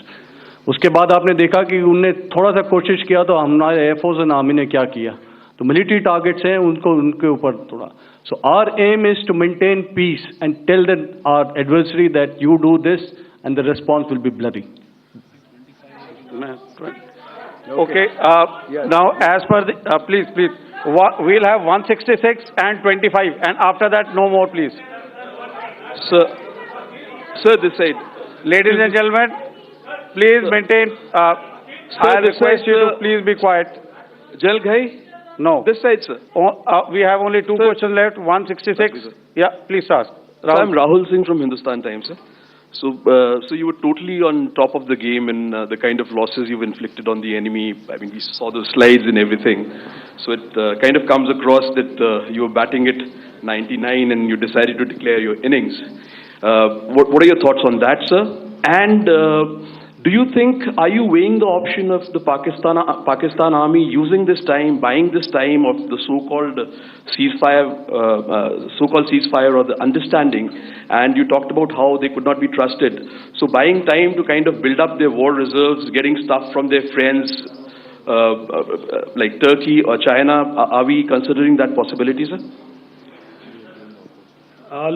उसके बाद आपने देखा कि उनने थोड़ा सा कोशिश किया तो हमारे एयरफोर्स एंड आर्मी ने क्या किया, तो मिलिट्री टारगेट्स हैं उनको उनके ऊपर थोड़ा। So our aim is to maintain peace and tell the our adversary that you do this and the response will be bloody. Okay, now as per the, please, we'll have 166 and 25, and after that, no more, please. Sir, this side. Ladies and gentlemen, please maintain, I request you to please be quiet. Jal Ghai? No. This side, sir. We have only two questions left, 166. Yeah, please ask. Sir, I'm Rahul Singh from Hindustan Times, sir. So you were totally on top of the game in the kind of losses you've inflicted on the enemy. I mean, we saw those slides and everything. So it kind of comes across that you were batting it 99 and you decided to declare your innings. What are your thoughts on that, sir? And do you think, are you weighing the option of the Pakistan army using this time, buying this time of the so-called ceasefire or the understanding? And you talked about how they could not be trusted. So buying time to kind of build up their war reserves, getting stuff from their friends like Turkey or China, are we considering that possibility, sir?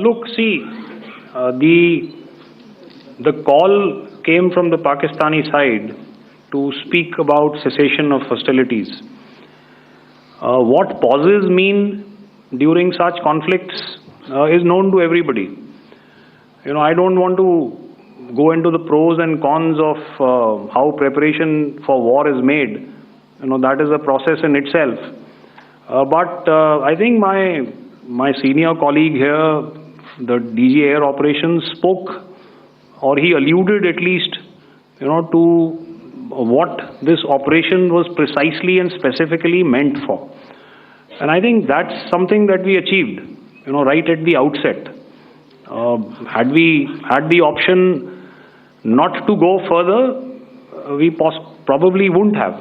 Look, see, the call came from the Pakistani side to speak about cessation of hostilities. What pauses mean during such conflicts is known to everybody. You know, I don't want to go into the pros and cons of how preparation for war is made. You know, that is a process in itself. But I think my senior colleague here, the DG Air Operations, spoke, or he alluded at least, you know, to what this operation was precisely and specifically meant for. And I think that's something that we achieved, you know, right at the outset. Had we had the option not to go further, we probably wouldn't have.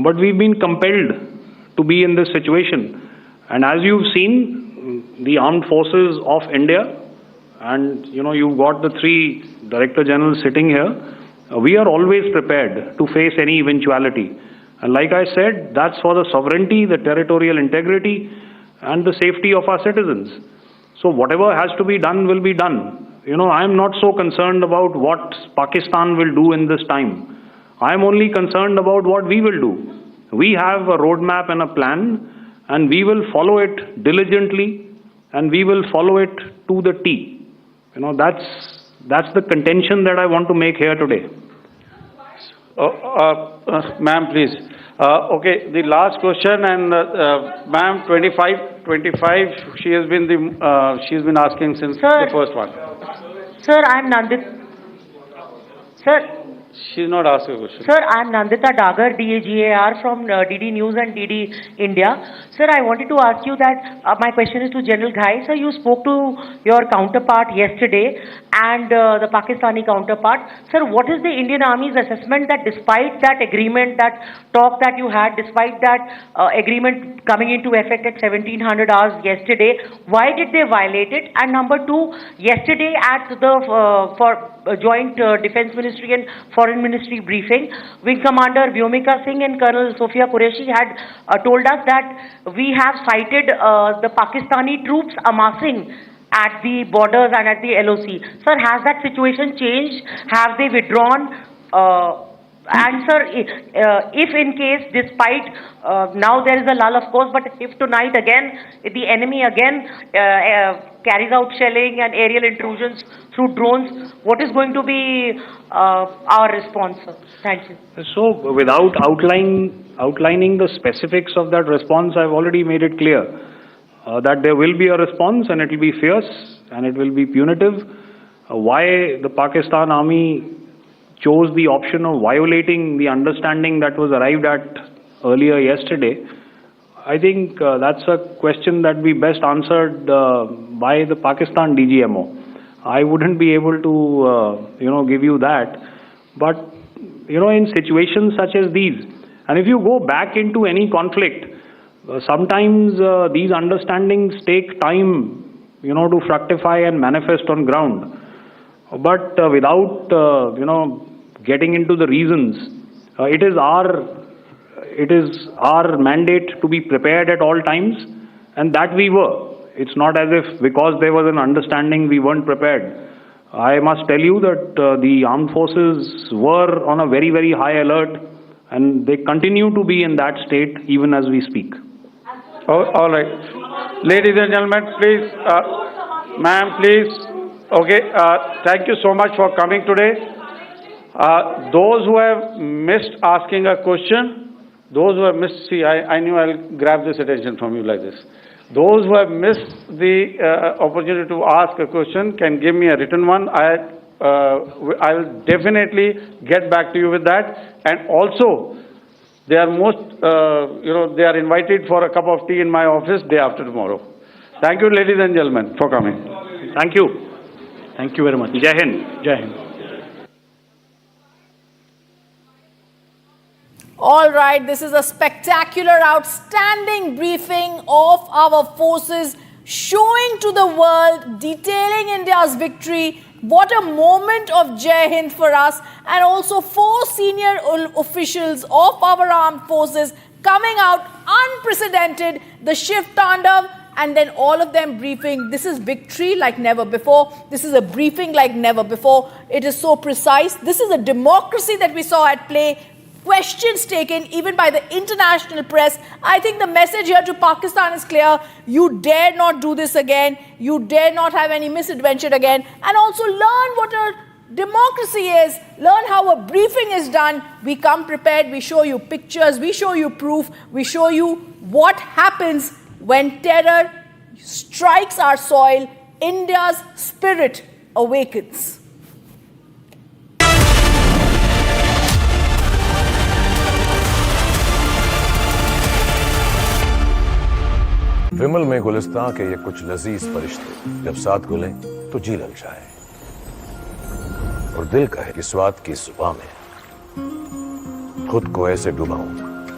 But we've been compelled to be in this situation. And as you've seen, the armed forces of India, and you know, you've got the three Director Generals sitting here, we are always prepared to face any eventuality. And like I said, that's for the sovereignty, the territorial integrity, and the safety of our citizens. So whatever has to be done will be done. You know, I'm not so concerned about what Pakistan will do in this time. I'm only concerned about what we will do. We have a roadmap and a plan, and we will follow it diligently, and we will follow it to the T. You know, that's the contention that I want to make here today. Ma'am, please. Okay, the last question, and ma'am, 25. She's been asking since the first one. Sir, I'm Nandita. Sir. She's not asking a question. Sir, I'm Nandita Dagar, DAGAR from DD News and DD India. Sir, I wanted to ask you that my question is to General Ghai. Sir, you spoke to your counterpart yesterday and the Pakistani counterpart. Sir, what is the Indian Army's assessment that despite that agreement, that talk that you had, despite that agreement coming into effect at 1700 hours yesterday, why did they violate it? And number two, yesterday at the Joint Defense Ministry and Foreign Ministry briefing, Wing Commander Vyomika Singh and Colonel Sophia Qureshi had told us that we have cited the Pakistani troops amassing at the borders and at the LOC. Sir, has that situation changed? Have they withdrawn? And sir, if in case, despite now there is a lull, of course, but if tonight again, if the enemy again carries out shelling and aerial intrusions through drones, what is going to be our response, sir? Thank you. So, without outlining the specifics of that response, I've already made it clear that there will be a response, and it will be fierce and it will be punitive. Why the Pakistan Army chose the option of violating the understanding that was arrived at earlier yesterday, I think that's a question that we best answered by the Pakistan DGMO. I wouldn't be able to, give you that. But, in situations such as these, and if you go back into any conflict, sometimes these understandings take time, to fructify and manifest on ground. But without, getting into the reasons, it is our mandate to be prepared at all times, and that we were. It's not as if because there was an understanding we weren't prepared. I must tell you that the armed forces were on a very, very high alert, and they continue to be in that state even as we speak. Oh, all right. Ladies and gentlemen, please, ma'am, please. Okay, thank you so much for coming today. Those who have missed asking a question, see, I knew I'll grab this attention from you like this. Those who have missed the opportunity to ask a question can give me a written one. I'll definitely get back to you with that. And also, they are they are invited for a cup of tea in my office day after tomorrow. Thank you, ladies and gentlemen, for coming. Thank you. Thank you very much. Jai Hind. Jai Hind. All right, this is a spectacular, outstanding briefing of our forces, showing to the world, detailing India's victory. What a moment of Jai Hind for us, and also 4 senior officials of our armed forces coming out unprecedented, the Shiv Tandav, and then all of them briefing. This is victory like never before. This is a briefing like never before. It is so precise. This is a democracy that we saw at play. Questions taken even by the international press. I think the message here to Pakistan is clear. You dare not do this again. You dare not have any misadventure again. And also learn what a democracy is. Learn how a briefing is done. We come prepared. We show you pictures. We show you proof. We show you what happens when terror strikes our soil. India's spirit awakens. विमल में गुलिस्तां के ये कुछ लजीज फरिश्ते जब साथ घुलें तो जी ललचाए और दिल कहे कि स्वाद की जुबान में खुद को ऐसे डुबाऊं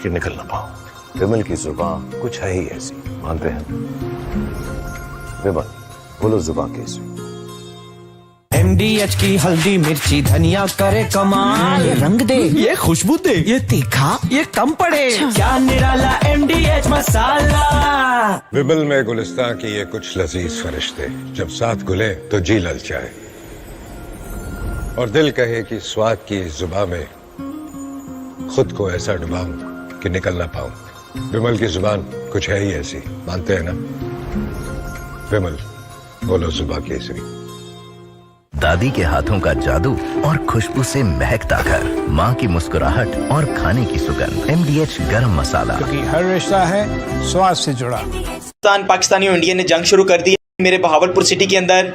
कि निकल ना पाऊं। विमल की जुबान कुछ है ही ऐसी, मानते हैं? विमल, बोलो जुबान कैसी? MDH की हल्दी मिर्ची धनिया करे कमाल, ये रंग दे, ये खुशबू दे, ये तीखा, ये कम पड़े, क्या निराला MDH मसाला। विमल में गुलिस्तां की ये कुछ लजीज फरिश्ते जब साथ घुले तो जी ललचाए और दिल कहे कि स्वाद की जुबान में खुद को ऐसा डुबाऊं कि निकल ना पाऊं। विमल की जुबान कुछ है ही ऐसी, मानते हैं ना? विमल, बोलो जुबान कैसी? दादी के हाथों का जादू और खुशबू से महकता घर, माँ की मुस्कुराहट और खाने की सुगंध। MDH गरम मसाला, क्योंकि हर रिश्ता है स्वाद से जुड़ा। पाकिस्तानी और इंडिया ने जंग शुरू कर दी। मेरे बहावलपुर सिटी के अंदर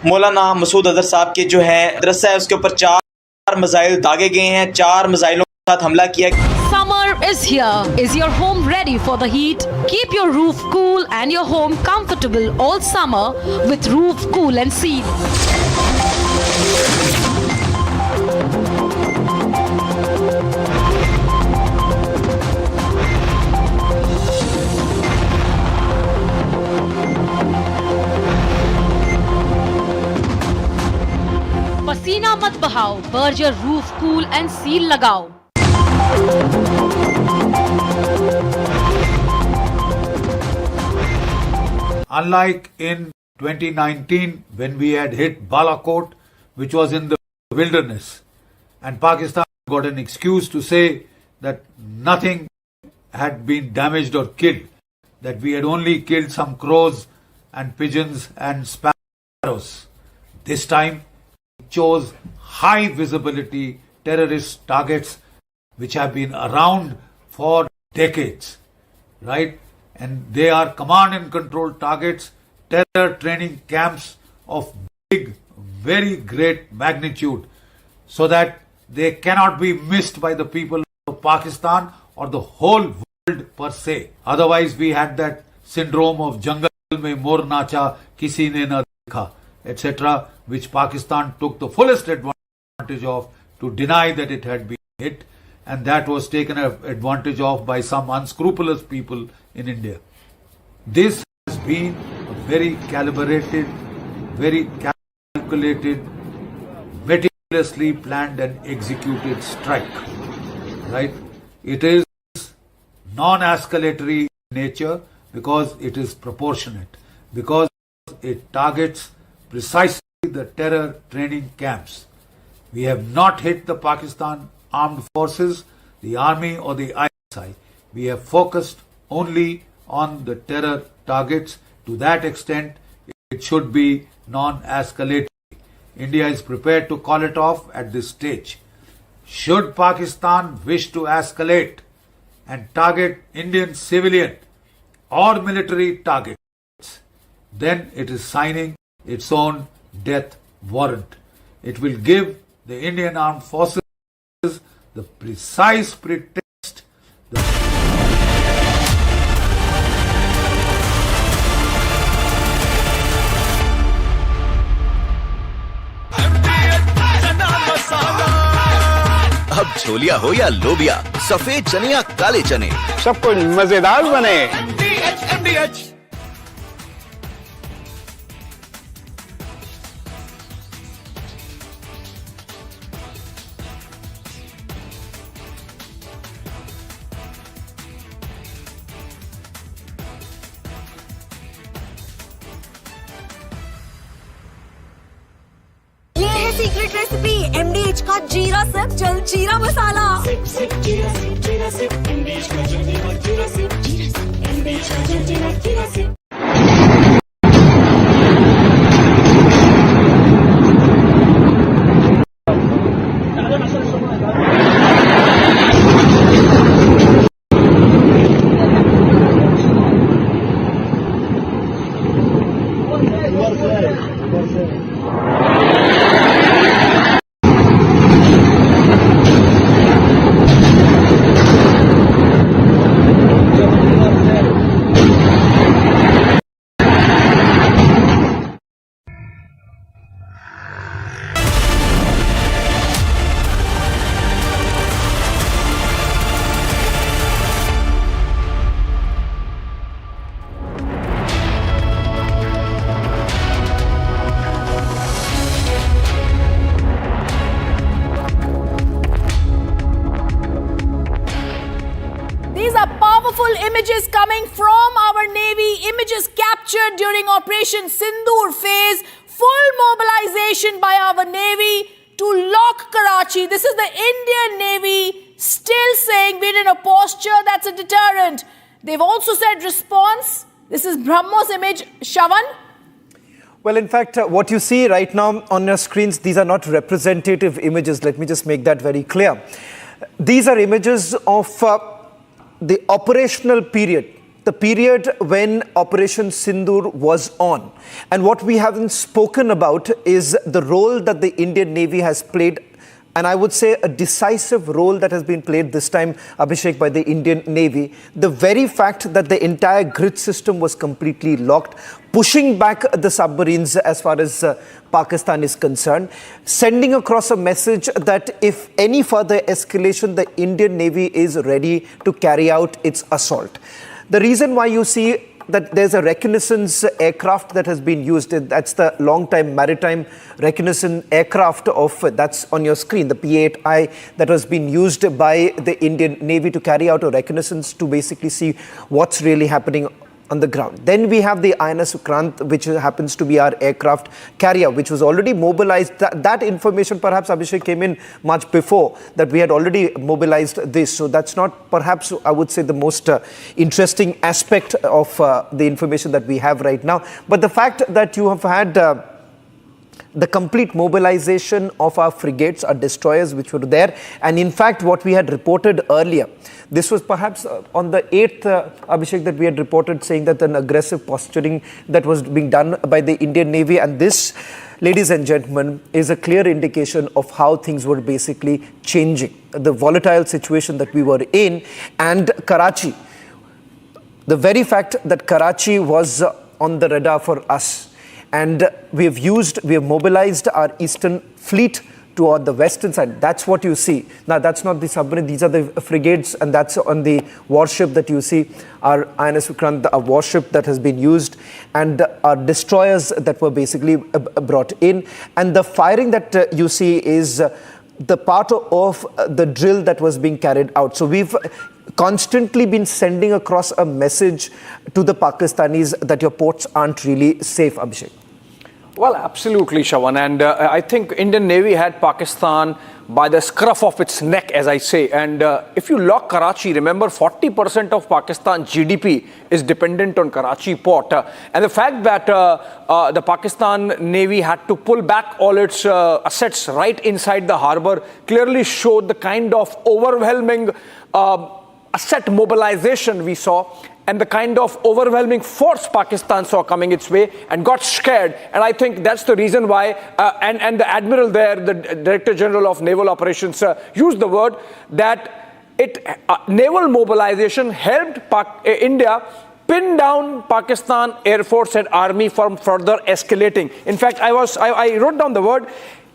मौलाना मसूद अजहर साहब के जो है मदरसा है, उसके ऊपर 4 मिसाइल दागे गए हैं। 4 मिसाइलों के साथ हमला किया। Summer is here. Is your home ready for the heat? Keep your roof cool and your home comfortable all summer with Roof Cool and Seal. पसीना मत बहाओ, Berger Roof Cool and Seal लगाओ। Unlike in 2019 when we had hit Balakot, which was in the wilderness, and Pakistan got an excuse to say that nothing had been damaged or killed, that we had only killed some crows and pigeons and sparrows. This time we chose high visibility terrorist targets which have been around for decades, right? And they are command and control targets, terror training camps of big, very great magnitude, so that they cannot be missed by the people of Pakistan or the whole world per se. Otherwise, we had that syndrome of jungle mein mor nacha, kisi ne na dekha, etc., which Pakistan took the fullest advantage of to deny that it had been hit. and that was taken advantage of by some unscrupulous people in India. This has been a very calibrated, very calculated, meticulously planned and executed strike. Right? It is non-escalatory in nature because it is proportionate, because it targets precisely the terror training camps. We have not hit the Pakistan armed forces, the army or the ISI. We have focused only on the terror targets. To that extent, it should be non-escalatory. India is prepared to call it off at this stage. Should Pakistan wish to escalate and target Indian civilian or military targets, then it is signing its own death warrant. It will give the Indian armed forces the precise pretext. अब छोलिया हो या लोबिया, सफेद चने या काले चने, सब कुछ मजेदार बने। सीक्रेट रेसिपी MDH का जीरा सिप जल जीरा मसाला। सिप सिप जीरा सिप MDH का जल जीरा सिप MDH का जल जीरा SIP. Images coming from our Navy, images captured during Operation Sindoor phase, full mobilization by our Navy to lock Karachi. This is the Indian Navy still saying we're in a posture that's a deterrent. They've also said response. This is Brahmos image. Shavan? Well, in fact, what you see right now on your screens, these are not representative images. Let me just make that very clear. These are images of the operational period, the period when Operation Sindoor was on. And what we haven't spoken about is the role that the Indian Navy has played, and I would say a decisive role that has been played this time, Abhishek, by the Indian Navy. The very fact that the entire grid system was completely locked, pushing back the submarines as far as Pakistan is concerned, sending across a message that if any further escalation, the Indian Navy is ready to carry out its assault. The reason why you see that there's a reconnaissance aircraft that has been used, that's the long-time maritime reconnaissance aircraft that's on your screen, the P-8I, that has been used by the Indian Navy to carry out a reconnaissance to basically see what's really happening on the ground. Then we have the INS Sukrant, which happens to be our aircraft carrier, which was already mobilized. That information perhaps, Abhishek, came in much before that we had already mobilized this. So that's not perhaps, I would say, the most interesting aspect of the information that we have right now. But the fact that you have had the complete mobilization of our frigates, our destroyers which were there, and in fact what we had reported earlier, this was perhaps on the 8th, Abhishek, that we had reported saying that an aggressive posturing that was being done by the Indian Navy, and this, ladies and gentlemen, is a clear indication of how things were basically changing, the volatile situation that we were in. And Karachi, the very fact that Karachi was on the radar for us, and we have mobilized our Eastern Fleet toward the western side. That's what you see. Now, that's not the submarine. These are the frigates, and that's on the warship that you see. Our INS Vikrant, a warship that has been used, and our destroyers that were basically brought in. And the firing that you see is the part of the drill that was being carried out. So we've constantly been sending across a message to the Pakistanis that your ports aren't really safe, Abhishek. Well, absolutely, Shawan. And I think Indian Navy had Pakistan by the scruff of its neck, as I say. And if you lock Karachi, remember 40% of Pakistan's GDP is dependent on Karachi port. And the fact that the Pakistan Navy had to pull back all its assets right inside the harbor clearly showed the kind of overwhelming asset mobilization we saw, and the kind of overwhelming force Pakistan saw coming its way and got scared. And I think that's the reason why, and the Admiral there, the Director General of Naval Operations, used the word that naval mobilization helped India pin down Pakistan Air Force and Army from further escalating. In fact, I wrote down the word.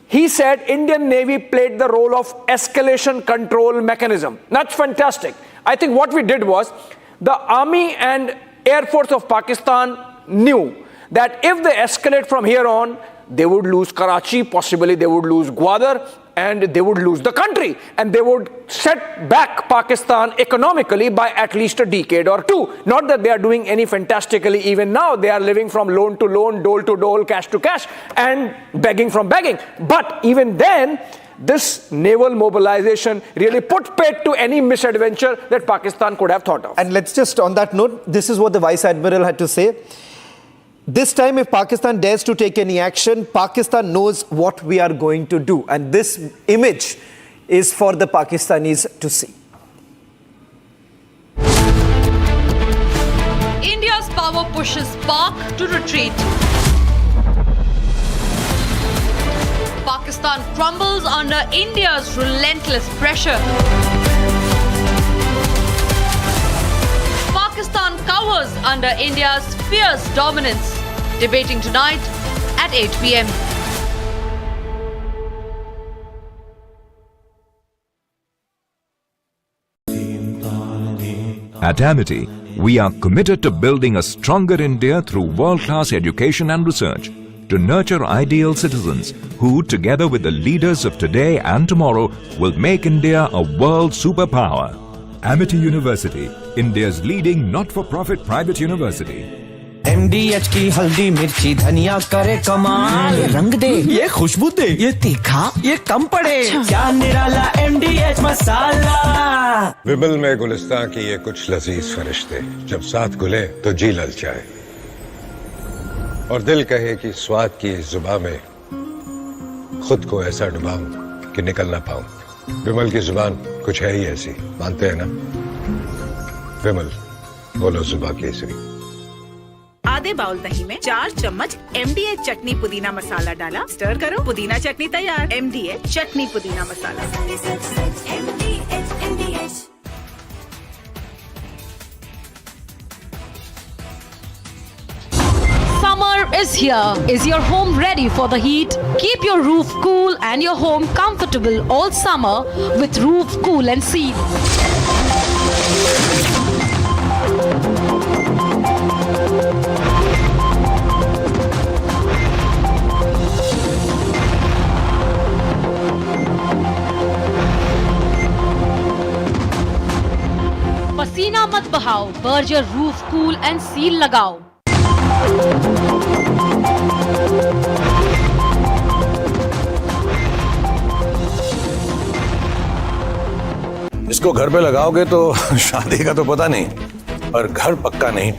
He said Indian Navy played the role of escalation control mechanism. That's fantastic. I think what we did was, the Army and Air Force of Pakistan knew that if they escalate from here on, they would lose Karachi, possibly they would lose Gwadar, and they would lose the country. And they would set back Pakistan economically by at least a decade or two. Not that they are doing any fantastically. Even now, they are living from loan to loan, dole to dole, cash to cash, and begging from begging. But even then, this naval mobilization really put paid to any misadventure that Pakistan could have thought of. And let's just, on that note, this is what the Vice Admiral had to say. This time, if Pakistan dares to take any action, Pakistan knows what we are going to do. And this image is for the Pakistanis to see. India's power pushes Pak to retreat. Pakistan crumbles under India's relentless pressure. Pakistan cowers under India's fierce dominance. Debating tonight at 8 p.m. At Amity, we are committed to building a stronger India through world-class education and research, to nurture ideal citizens who, together with the leaders of today and tomorrow, will make India a world superpower. Amity University, India's leading not-for-profit private university. MDH की हल्दी मिर्ची धनिया करे कमाल, ये रंग दे, ये खुशबू दे, ये तीखा, ये कम पड़े, क्या निराला MDH मसाला। विमल में गुलिस्तां की ये कुछ लजीज फरिश्ते, जब साथ घुले तो जी ललचाए और दिल कहे कि स्वाद की जुबान में खुद को ऐसा डुबाऊं कि निकल ना पाऊं। विमल की जुबान कुछ है ही ऐसी, मानते हैं ना? विमल, बोलो जुबान केसरी। आधे बाउल दही में 4 चम्मच MDH चटनी पुदीना मसाला डाला, स्टर करो, पुदीना चटनी तैयार। MDH चटनी पुदीना मसाला। Summer is here. Is your home ready for the heat? Keep your roof cool and your home comfortable all summer with Roof Cool and Seal. पसीना मत बहाओ, Berger Roof Cool and Seal लगाओ। इसको घर पे लगाओगे तो शादी का तो पता नहीं, पर घर पक्का नहीं